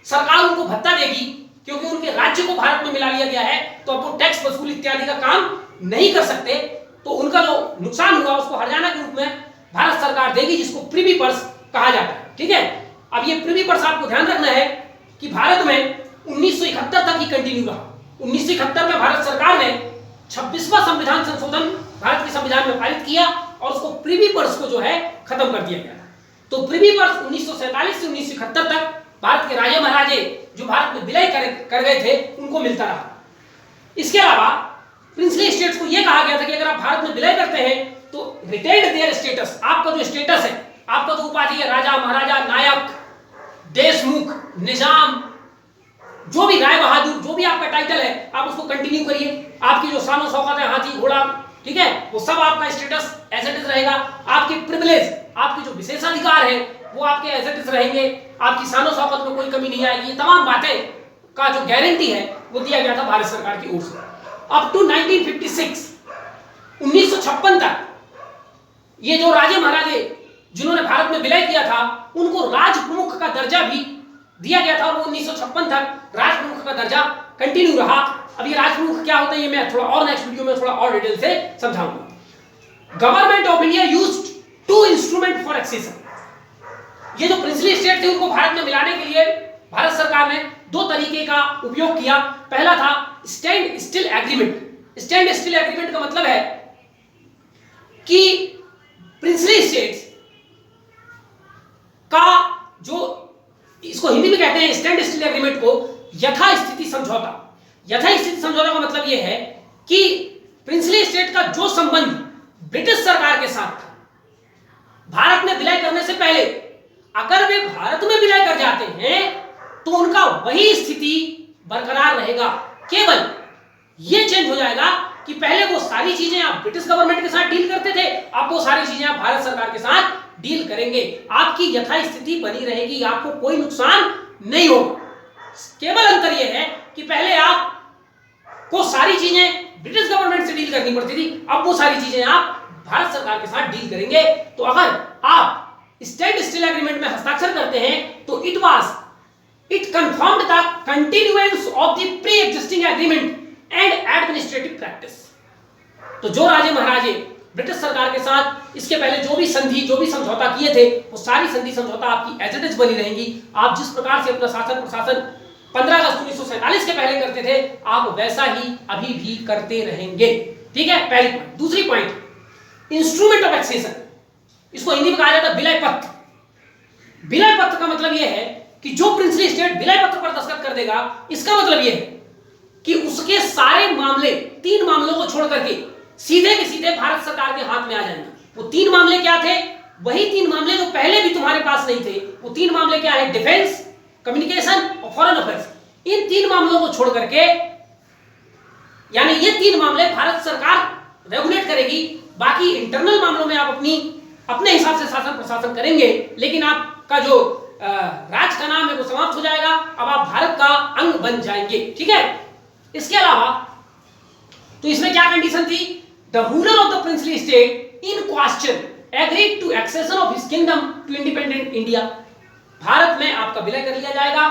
सरकार उनको भत्ता देगी क्योंकि उनके राज्य को भारत में मिला लिया गया है, तो अब वो टैक्स वसूल इत्यादि का काम नहीं कर सकते, तो उनका जो नुकसान हुआ उसको हर्जाना के रूप में भारत सरकार देगी, जिसको प्रीवी पर्स कहा जाता है। ठीक है, अब ये प्रीवी पर्स आपको ध्यान रखना है कि भारत में 1971 तक ही कंटिन्यू रहा। 1971 में भारत सरकार ने 26वां संविधान संशोधन भारत के संविधान में पारित किया और उसको प्रीवी पर्स को जो है खत्म कर दिया गया। तो प्रीवी पर्स 1947 से 1971 तक भारत के राजे महाराजे जो भारत में विलय कर गए थे उनको मिलता रहा। इसके अलावा प्रिंसली स्टेट्स को यह कहा गया था कि अगर आप भारत में विलय करते हैं तो रिटेन्ड देयर स्टेटस, आपका जो स्टेटस है, आपका जो उपाधि है, राजा, महाराजा, नायक, देशमुख, निजाम, जो भी राय बहादुर, जो भी आपका टाइटल है, आप उसको कंटिन्यू करिए। आपकी जो शान शौकत है, हाथी घोड़ा, ठीक है, वो सब आपका स्टेटस एज इट इज रहेगा। आपके प्रिविलेज, आपके जो विशेषाधिकार है वो आपके एज इट इज रहेंगे। आपकी शान शौकत में कोई कमी नहीं आएगी। ये तमाम बातें का जो गारंटी है वो दिया गया था भारत सरकार की ओर से। अप टू 1956, 1956 तक ये जो राजे महाराजे जिन्होंने भारत में विलय किया था उनको राज प्रमुख का दर्जा भी दिया गया था और वो 1956 तक राज प्रमुख का दर्जा कंटिन्यू रहा। अब ये राज प्रमुख क्या होता है ये मैं थोड़ा और नेक्स्ट वीडियो में थोड़ा और डिटेल से समझाऊंगा। Government of India used 2 instrument for accession. ये जो प्रिंसली स्टेट थे उनको भारत में मिलाने के लिए भारत सरकार ने 2 तरीके का उपयोग किया। पहला था stand still agreement. Stand still agreement का मतलब है कि प्रिंसली स्टेट्स का जो, इसको हिंदी में कहते हैं स्टैंड स्टिल एग्रीमेंट को यथास्थिति समझौता। यथास्थिति समझौता का मतलब यह है कि प्रिंसली स्टेट का जो संबंध ब्रिटिश सरकार के साथ था भारत में विलय करने से पहले, अगर वे भारत में विलय कर जाते हैं तो उनका वही स्थिति बरकरार रहेगा। केवल यह चेंज हो जाएगा कि पहले वो सारी चीजें आप ब्रिटिश गवर्नमेंट के साथ डील करते थे, अब वो सारी चीजें आप भारत सरकार के साथ डील करेंगे। आपकी यथास्थिति बनी रहेगी, आपको कोई नुकसान नहीं होगा। केवल अंतर यह है कि पहले आप को सारी चीजें ब्रिटिश गवर्नमेंट से डील करनी पड़ती थी, अब वो सारी चीजें आप भारत सरकार के साथ डील करेंगे। तो अगर आप स्टैंड स्टिल एग्रीमेंट में हस्ताक्षर करते हैं तो it confirmed the continuance of the pre existing agreement and administrative practice. तो जो राजे महाराजे ब्रिटिश सरकार के साथ इसके पहले जो भी संधि, जो भी समझौता किए थे, वो सारी संधि समझौता आपकी एज इट इज बनी रहेंगी। आप जिस प्रकार से अपना शासन प्रशासन 15 अगस्त 1947 के पहले करते थे, आप वैसा ही अभी भी करते रहेंगे। ठीक है, पहली पॉइंट। दूसरी पॉइंट, इंस्ट्रूमेंट ऑफ एक्सेशन, इसको हिंदी में कहा जाता है विलय पत्र। विलय पत्र का मतलब यह है कि जो प्रिंसली स्टेट विलय पत्र पर दस्तखत कर देगा, इसका मतलब यह है कि उसके सारे मामले, 3 मामलों को छोड़ करके सीधे के सीधे भारत सरकार के हाथ में आ जाएंगे। वो 3 मामले क्या थे? वही 3 मामले जो पहले भी तुम्हारे पास नहीं थे। वो 3 मामले क्या है? डिफेंस, कम्युनिकेशन और फॉरेन अफेयर्स। इन 3 मामलों को छोड़ करके, यानी ये 3 मामले भारत सरकार रेगुलेट करेगी। बाकी इंटरनल मामलों में आप अपने हिसाब से शासन प्रशासन करेंगे, लेकिन आपका जो राज का नाम है वो समाप्त हो जाएगा। अब आप भारत का अंग बन जाएंगे। ठीक है। इसके अलावा तो इसमें क्या कंडीशन थी? The ruler of the princely state in question agreed to accession of his kingdom to independent India. Bharat में आपका विलय कर लिया जाएगा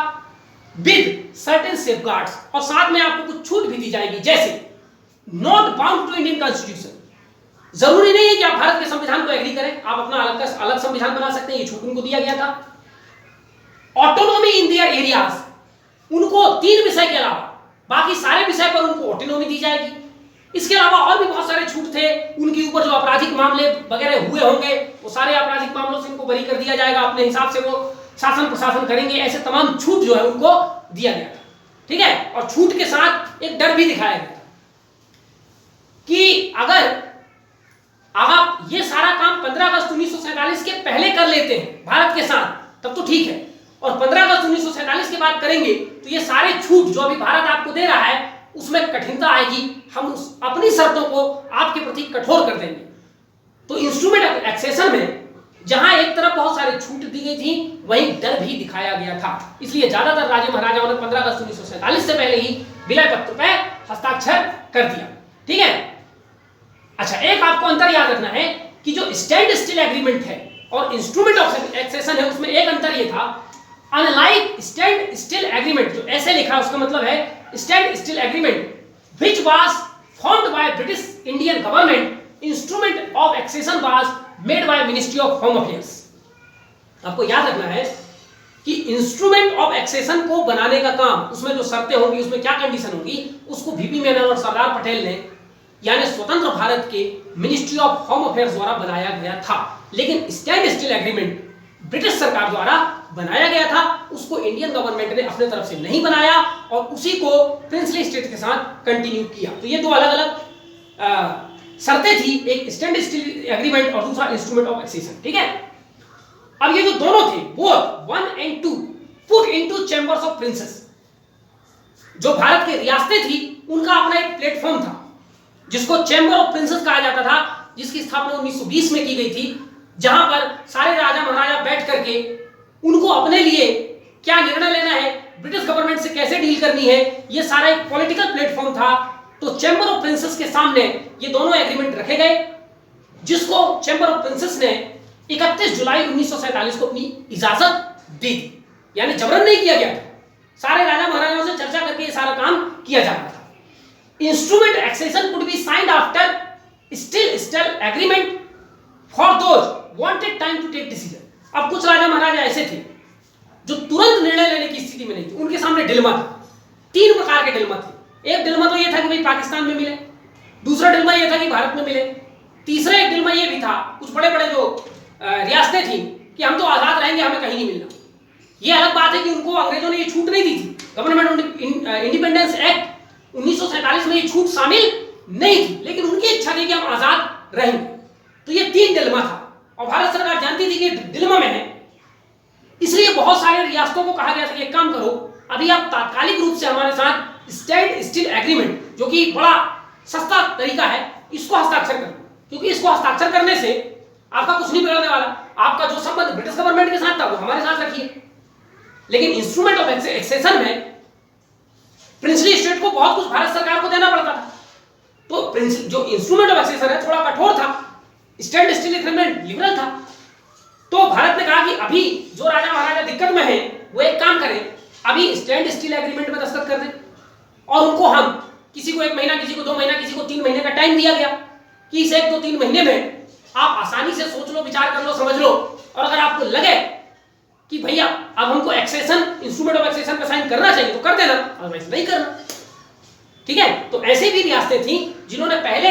विद सर्टेन सेफगार्ड्स, और साथ में आपको कुछ छूट भी दी जाएगी, जैसे not bound to Indian constitution. जरूरी नहीं है कि आप भारत के संविधान को एग्री करें, आप अपना अलग संविधान बना सकते हैं। ये छूट उनको दिया गया था। ऑटोनॉमी इन देयर एरियाज, उनको 3 विषय के अलावा बाकी सारे विषय पर उनको ऑटोनॉमी दी जाएगी। इसके अलावा और भी बहुत सारे छूट थे। उनके ऊपर जो आपराधिक मामले वगैरह हुए होंगे, वो सारे आपराधिक मामलों से इनको बरी कर दिया जाएगा। अपने हिसाब से वो शासन प्रशासन करेंगे। ऐसे तमाम छूट जो है उनको दिया गया था। ठीक है। और छूट के साथ एक डर भी दिखाया गया था कि अगर आप ये सारा काम 15 अगस्त 1947 के पहले कर लेते हैं भारत के साथ, तब तो ठीक है, और 15 अगस्त 1947 के बाद करेंगे तो ये सारे छूट जो अभी भारत आपको दे रहा है उसमें कठिनता आएगी। हम अपनी शर्तों को आपके प्रति कठोर कर देंगे। तो इंस्ट्रूमेंट ऑफ एक्सेशन में जहां एक तरफ बहुत सारे छूट दी गई थी, वहीं डर भी दिखाया गया था। इसलिए ज्यादातर राजे महाराजाओं ने 15 अगस्त 1947 से पहले ही विलय पत्र पर हस्ताक्षर कर दिया। ठीक है। अच्छा, एक आपको अंतर याद रखना है कि जो स्टैंड स्टिल एग्रीमेंट है और इंस्ट्रूमेंट ऑफ एक्सेशन है, उसमें एक अंतर यह था, अनलाइक स्टैंड स्टिल एग्रीमेंट, जो ऐसे लिखा उसका मतलब है standstill agreement which was formed by British Indian government, instrument of accession was made by ministry of home affairs. आपको याद रखना है कि इंस्ट्रूमेंट ऑफ एक्सेशन को बनाने का काम, उसमें जो शर्तें होंगी, उसमें क्या कंडीशन होगी, उसको वीपी मेनन और सरदार पटेल ने, यानी स्वतंत्र भारत के मिनिस्ट्री ऑफ होम अफेयर्स द्वारा बनाया गया था। लेकिन स्टैंड स्टिल एग्रीमेंट ब्रिटिश सरकार द्वारा बनाया गया था, उसको इंडियन गवर्नमेंट ने अपने तरफ से नहीं बनाया और उसी को प्रिंसली स्टेट के साथ कंटिन्यू किया। तो ये 2 अलग अलग शर्तें थी, एक स्टैंड स्टिल एग्रीमेंट और दूसरा इंस्ट्रूमेंट ऑफ एक्सेशन। ठीक है। अब ये जो दोनों थे, both 1 and 2 put into chambers of princess, जो भारत की रियासतें थी उनका अपना एक प्लेटफॉर्म था जिसको चैम्बर ऑफ प्रिंसेस कहा जाता था, जिसकी स्थापना 1920 में की गई थी, जहां पर सारे राजा महाराजा बैठ करके उनको अपने लिए क्या निर्णय लेना है, ब्रिटिश गवर्नमेंट से कैसे डील करनी है, ये सारा एक पॉलिटिकल प्लेटफॉर्म था। तो चैम्बर ऑफ प्रिंसेस के सामने ये दोनों एग्रीमेंट रखे गए, जिसको चैम्बर ऑफ प्रिंसेस ने 31 जुलाई 1947 को अपनी इजाजत दी थी। यानी जबरन नहीं किया गया था, सारे राजा महाराजाओं से चर्चा करके ये सारा काम किया जा रहा था। Instrument accession could be signed after still agreement for those wanted time to take decision. अब कुछ राजा महाराजा ऐसे थे जो तुरंत निर्णय लेने की स्थिति में नहीं थे, उनके सामने डिलेमा था। 3 प्रकार के डिलेमा थे। एक डिलेमा तो यह था कि भाई पाकिस्तान में मिले, दूसरा डिलेमा यह था कि भारत में मिले, तीसरा एक डिलेमा यह भी था, कुछ बड़े बड़े जो रियासतें थी, कि हम तो आजाद रहेंगे, हमें कहीं नहीं मिलना। यह अलग बात है कि उनको अंग्रेजों ने ये छूट नहीं दी थी। गवर्नमेंट इंडिपेंडेंस एक्ट 1947 में ये छूट शामिल नहीं थी, लेकिन उनकी इच्छा थी कि हम आजाद रहेंगे। तो ये 3 डिलेमा था और भारत सरकार जानती थी कि डिलेमा में है, इसलिए बहुत सारे रियासतों को कहा गया था कि एक काम करो, अभी आप तात्कालिक रूप से हमारे साथ स्टैंड स्टिल एग्रीमेंट, जो कि बड़ा सस्ता तरीका है, इसको हस्ताक्षर करो, क्योंकि इसको हस्ताक्षर करने से आपका कुछ नहीं बिगड़ने वाला। आपका जो संबंध ब्रिटिश गवर्नमेंट के साथ था वो हमारे साथ रखिए। लेकिन इंस्ट्रूमेंट ऑफ एक्सेशन में प्रिंसली स्टेट को बहुत कुछ भारत सरकार को देना पड़ता था। तो जो इंस्ट्रूमेंट ऑफ एक्सेशन है थोड़ा कठोर था, स्टैंड स्टिल एग्रीमेंट लिबरल था। तो भारत ने कहा कि अभी जो राजा महाराजा दिक्कत में है वो एक काम करें, अभी स्टैंड स्टिल एग्रीमेंट में दस्तखत कर दें, और उनको हम किसी को 1 महीना, किसी को 2 महीना, किसी को 3 महीने का टाइम दिया गया कि इस 1-2-3 महीने में आप आसानी से सोच लो, विचार कर लो, समझ लो, और अगर आपको लगे कि भैया अब हमको एक्सेशन, इंस्ट्रूमेंट ऑफ एक्सेशन पे साइन करना चाहिए तो कर देना, अदरवाइज नहीं करना। ठीक है। तो ऐसे भी रियासतें थी जिन्होंने पहले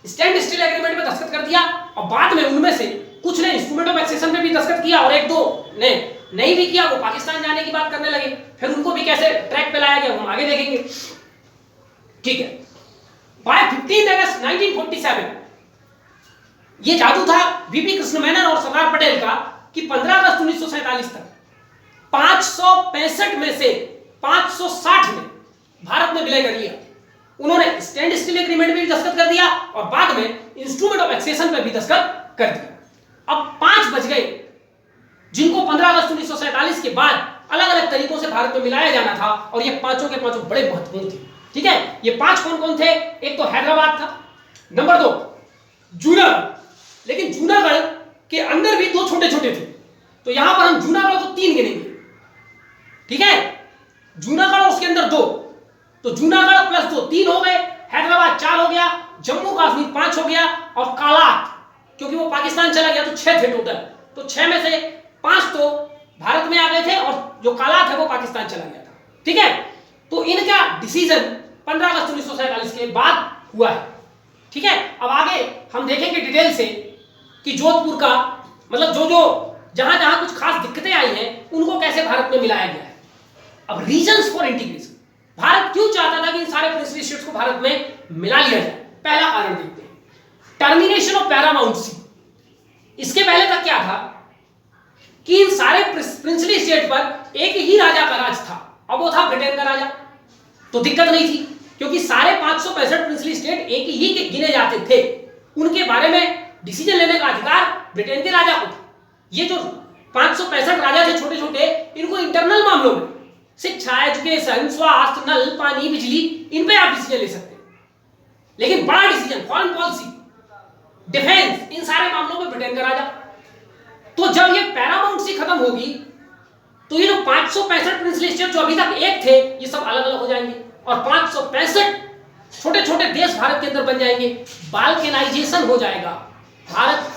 स्टैंड स्टिल एग्रीमेंट में दस्तखत कर दिया और बाद में उनमें से कुछ ने इंस्ट्रूमेंट ऑफ एक्सेशन पे भी दस्तखत किया और एक दो ने नहीं भी किया, वो पाकिस्तान जाने की बात करने लगे। फिर उनको भी कैसे ट्रैक पे लाया गया हम आगे देखेंगे। ठीक है, बाय 15 अगस्त 1947 ये जादू था वीपी कृष्ण मेनन और सरदार पटेल का कि 15 अगस्त 1947 तक 565 में से 560 में भारत ने विलय कर लिया। उन्होंने स्टैंड स्टिल एग्रीमेंट में भी दस्तखत कर दिया और बाद में इंस्ट्रूमेंट ऑफ एक्सेशन पर भी दस्तखत कर दिया। अब 5 बच गए जिनको 15 अगस्त 1947 के बाद अलग अलग तरीकों से भारत में मिलाया जाना था और ये पांचों के पांचों बड़े महत्वपूर्ण थे। ठीक है, ये 5 कौन कौन थे? एक तो हैदराबाद था, नंबर 2 जूनागढ़, लेकिन जूनागढ़ के अंदर भी 2 छोटे छोटे थे, तो यहां पर हम जूनागढ़ को 3 गिनेंगे। ठीक है, जूनागढ़ और उसके अंदर 2, तो जूनागढ़ प्लस 2 3 हो गए, हैदराबाद 4 हो गया, जम्मू कश्मीर 5 हो गया और कालात क्योंकि वो पाकिस्तान चला गया तो 6 थे टोटल, तो 6 में से 5 तो भारत में आ गए थे और जो कालात है वो पाकिस्तान चला गया था। ठीक है, तो इनका डिसीजन 15 अगस्त 1947 के बाद हुआ है। ठीक है, अब आगे हम देखेंगे डिटेल से कि जोधपुर का मतलब जो जहां जहां कुछ खास दिक्कतें आई हैं उनको कैसे भारत में मिलाया गया है। अब रीजंस फॉर इंटीग्रेशन, भारत क्यों चाहता था कि इन सारे प्रिंसली स्टेट्स को भारत में मिला लिया जाए? पहला कारण देखते हैं, टर्मिनेशन ऑफ पैरामाउंटसी। इसके पहले तक क्या था कि इन सारे प्रिंसली स्टेट पर एक ही राजा का राज था, अब वो था ब्रिटेन का राजा, तो दिक्कत नहीं थी क्योंकि सारे 565 प्रिंसली स्टेट एक ही के गिने जाते थे, उनके बारे में डिसीजन लेने का अधिकार ब्रिटेन के राजा को था। ये जो 565 राजा थे छोटे छोटे, इनको इंटरनल मामलों में शिक्षा, एजुकेशन, स्वास्थ्य, नल, पानी, बिजली, इन पे आप डिसीजन ले सकते हैं, लेकिन बड़ा डिसीजन फॉरेन पॉलिसी, डिफेंस, इन सारे मामलों में ब्रिटेन का राजा। तो जब ये पैरामाउंटसी खत्म होगी तो ये जो 565 प्रिंसली स्टेट जो अभी तक एक थे ये सब अलग अलग हो जाएंगे और 565 छोटे छोटे देश भारत के अंदर बन जाएंगे। बाल्कनाइजेशन हो जाएगा, भारत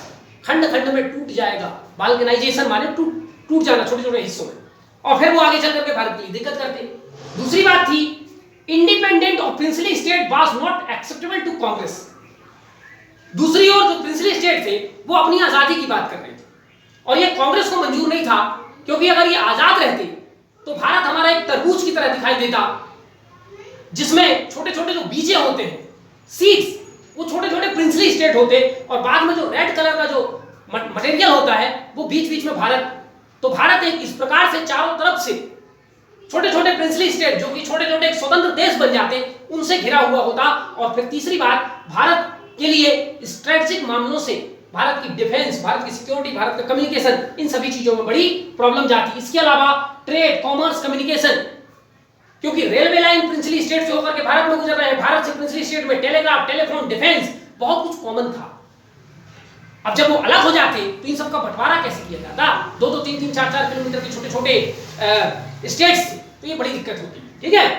खंड खंड में टूट जाएगा। बाल्कनाइजेशन माने टूट जाना छोटे छोटे हिस्सों में, और फिर वो आगे चल करके भारत के लिए दिक्कत करते। दूसरी बात थी, independent of princely state was not acceptable to Congress. दूसरी ओर जो प्रिंसली स्टेट थे वो अपनी आजादी की बात कर रहे थे और ये कांग्रेस को मंजूर नहीं था, क्योंकि अगर ये आजाद रहते तो भारत हमारा एक तरबूज की तरह दिखाई देता जिसमें छोटे छोटे जो बीजे होते हैं, सीड्स, वो छोटे छोटे प्रिंसली स्टेट होते और बाद में जो रेड कलर का जो मटेरियल होता है वो बीच बीच में भारत। तो भारत एक इस प्रकार से चारों तरफ से छोटे छोटे प्रिंसली स्टेट जो कि छोटे छोटे एक स्वतंत्र देश बन जाते, उनसे घिरा हुआ होता। और फिर तीसरी बात, भारत के लिए स्ट्रेटेजिक मामलों से भारत की डिफेंस, भारत की सिक्योरिटी, भारत का कम्युनिकेशन, इन सभी चीजों में बड़ी प्रॉब्लम जाती। इसके अलावा ट्रेड, कॉमर्स, कम्युनिकेशन, क्योंकि रेलवे लाइन प्रिंसली स्टेट से होकर के भारत में गुजर रहे हैं, भारत से प्रिंसली स्टेट में टेलीग्राफ, टेलीफोन, डिफेंस, बहुत कुछ कॉमन था। अब जब वो अलग हो जाते तो इन सब का बंटवारा कैसे किया जाता? 2-2, 3-3, 4-4 किलोमीटर के छोटे छोटे स्टेट्स, तो ये बड़ी दिक्कत होती है। ठीक है,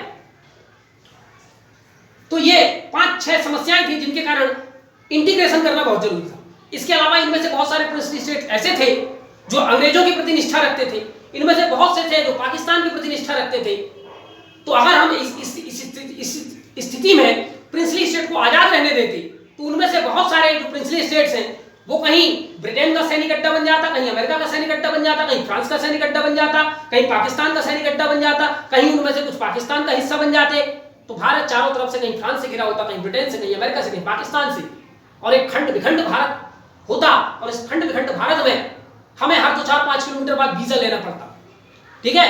तो ये 5-6 समस्याएं थी जिनके कारण इंटीग्रेशन करना बहुत जरूरी था। इसके अलावा इनमें से बहुत सारे प्रिंसली स्टेट ऐसे थे जो अंग्रेजों की प्रति निष्ठा रखते थे, इनमें से बहुत से थे जो पाकिस्तान की प्रति निष्ठा रखते थे। तो अगर हम इस स्थिति में प्रिंसली स्टेट को आजाद रहने देते तो उनमें से बहुत सारे जो प्रिंसली स्टेट्स हैं वो कहीं ब्रिटेन का सैनिक अड्डा बन जाता, कहीं अमेरिका का सैनिक अड्डा बन जाता, कहीं फ्रांस का सैनिक अड्डा बन जाता, कहीं पाकिस्तान का सैनिक अड्डा बन जाता, कहीं उनमें से कुछ पाकिस्तान का हिस्सा बन जाते। तो भारत चारों तरफ से, कहीं फ्रांस से घिरा होता, कहीं ब्रिटेन से, कहीं अमेरिका से, कहीं पाकिस्तान से, और एक खंड विखंड भारत होता। और इस खंड विखंड भारत में हमें हर 2-4-5 किलोमीटर बाद वीजा लेना पड़ता। ठीक है,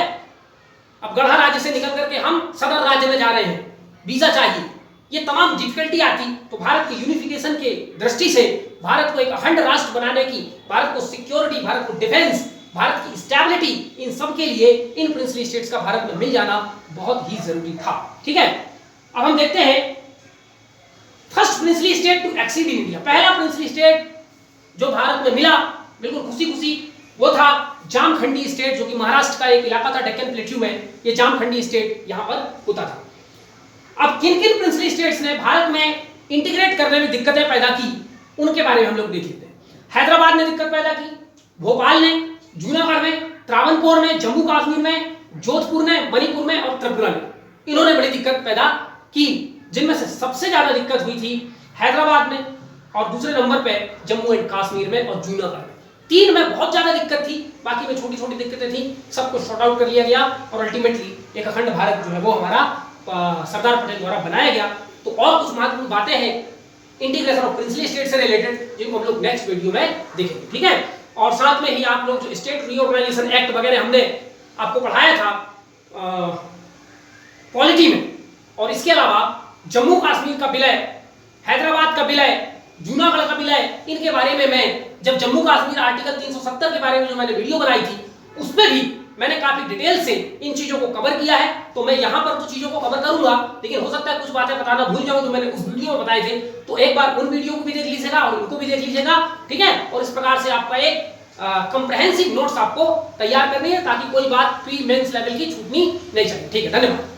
अब गढ़ा राज्य से निकल करके हम सदर राज्य में जा रहे हैं, वीजा चाहिए, ये तमाम डिफिकल्टी आती। तो भारत के यूनिफिकेशन के दृष्टि से भारत को एक अखंड राष्ट्र बनाने की, भारत को सिक्योरिटी, भारत को डिफेंस, भारत की स्टेबिलिटी, इन सब के लिए इन प्रिंसली स्टेट्स का भारत में मिल जाना बहुत ही जरूरी था। ठीक है, अब हम देखते हैं first princely state to accede in India. पहला प्रिंसली स्टेट जो भारत में मिला बिल्कुल खुशी खुशी, वो था जामखंडी स्टेट, जो कि महाराष्ट्र का एक इलाका था डेक्कन प्लेट्यू में। ये जामखंडी स्टेट यहां पर होता था। अब किन किन प्रिंसली स्टेट्स ने भारत में इंटीग्रेट करने में दिक्कतें पैदा की, उनके बारे में हम लोग देख लेते हैं। हैदराबाद ने दिक्कत पैदा की, भोपाल ने, जूनागढ़ में, त्रावणकोर में, जम्मू कश्मीर में, जोधपुर में, मणिपुर में और त्रिपुरा में, इन्होंने बड़ी दिक्कत पैदा की। जिनमें से सबसे ज्यादा दिक्कत हुई थी हैदराबाद में और दूसरे नंबर पे जम्मू एंड कश्मीर में और जूनागढ़ में। 3 में बहुत ज्यादा दिक्कत थी, बाकी में छोटी छोटी दिक्कतें थी, सबको सॉर्ट आउट कर लिया गया और अल्टीमेटली एक अखंड भारत जो है वो हमारा सरदार पटेल द्वारा बनाया गया। तो और कुछ महत्वपूर्ण बातें हैं इंटीग्रेशन ऑफ प्रिंसली स्टेट से रिलेटेड, जिनको हम लोग नेक्स्ट वीडियो में देखेंगे, ठीक है। और साथ में ही आप लोग जो स्टेट रीऑर्गेनाइजेशन एक्ट वगैरह हमने आपको पढ़ाया था पॉलिटी में, और इसके अलावा जम्मू कश्मीर का विलय, हैदराबाद का विलय, जूनागढ़ का विलय, इनके बारे में मैं जब जम्मू कश्मीर आर्टिकल 370 के बारे में जो मैंने वीडियो बनाई थी उसमें भी मैंने काफी डिटेल से इन चीजों को कवर किया है। तो मैं यहां पर कुछ चीजों को कवर करूंगा, लेकिन हो सकता है कुछ बातें बताना भूल जाऊं जो मैंने उस वीडियो में बताए थे। तो एक बार उन वीडियो को भी देख लीजिएगा और उनको भी देख लीजिएगा, ठीक है। और इस प्रकार से आपका एक कंप्रहेंसिव नोट्स आपको तैयार करनी है ताकि कोई बात प्री मेंस लेवल की छूटनी नहीं चाहिए, ठीक है। धन्यवाद।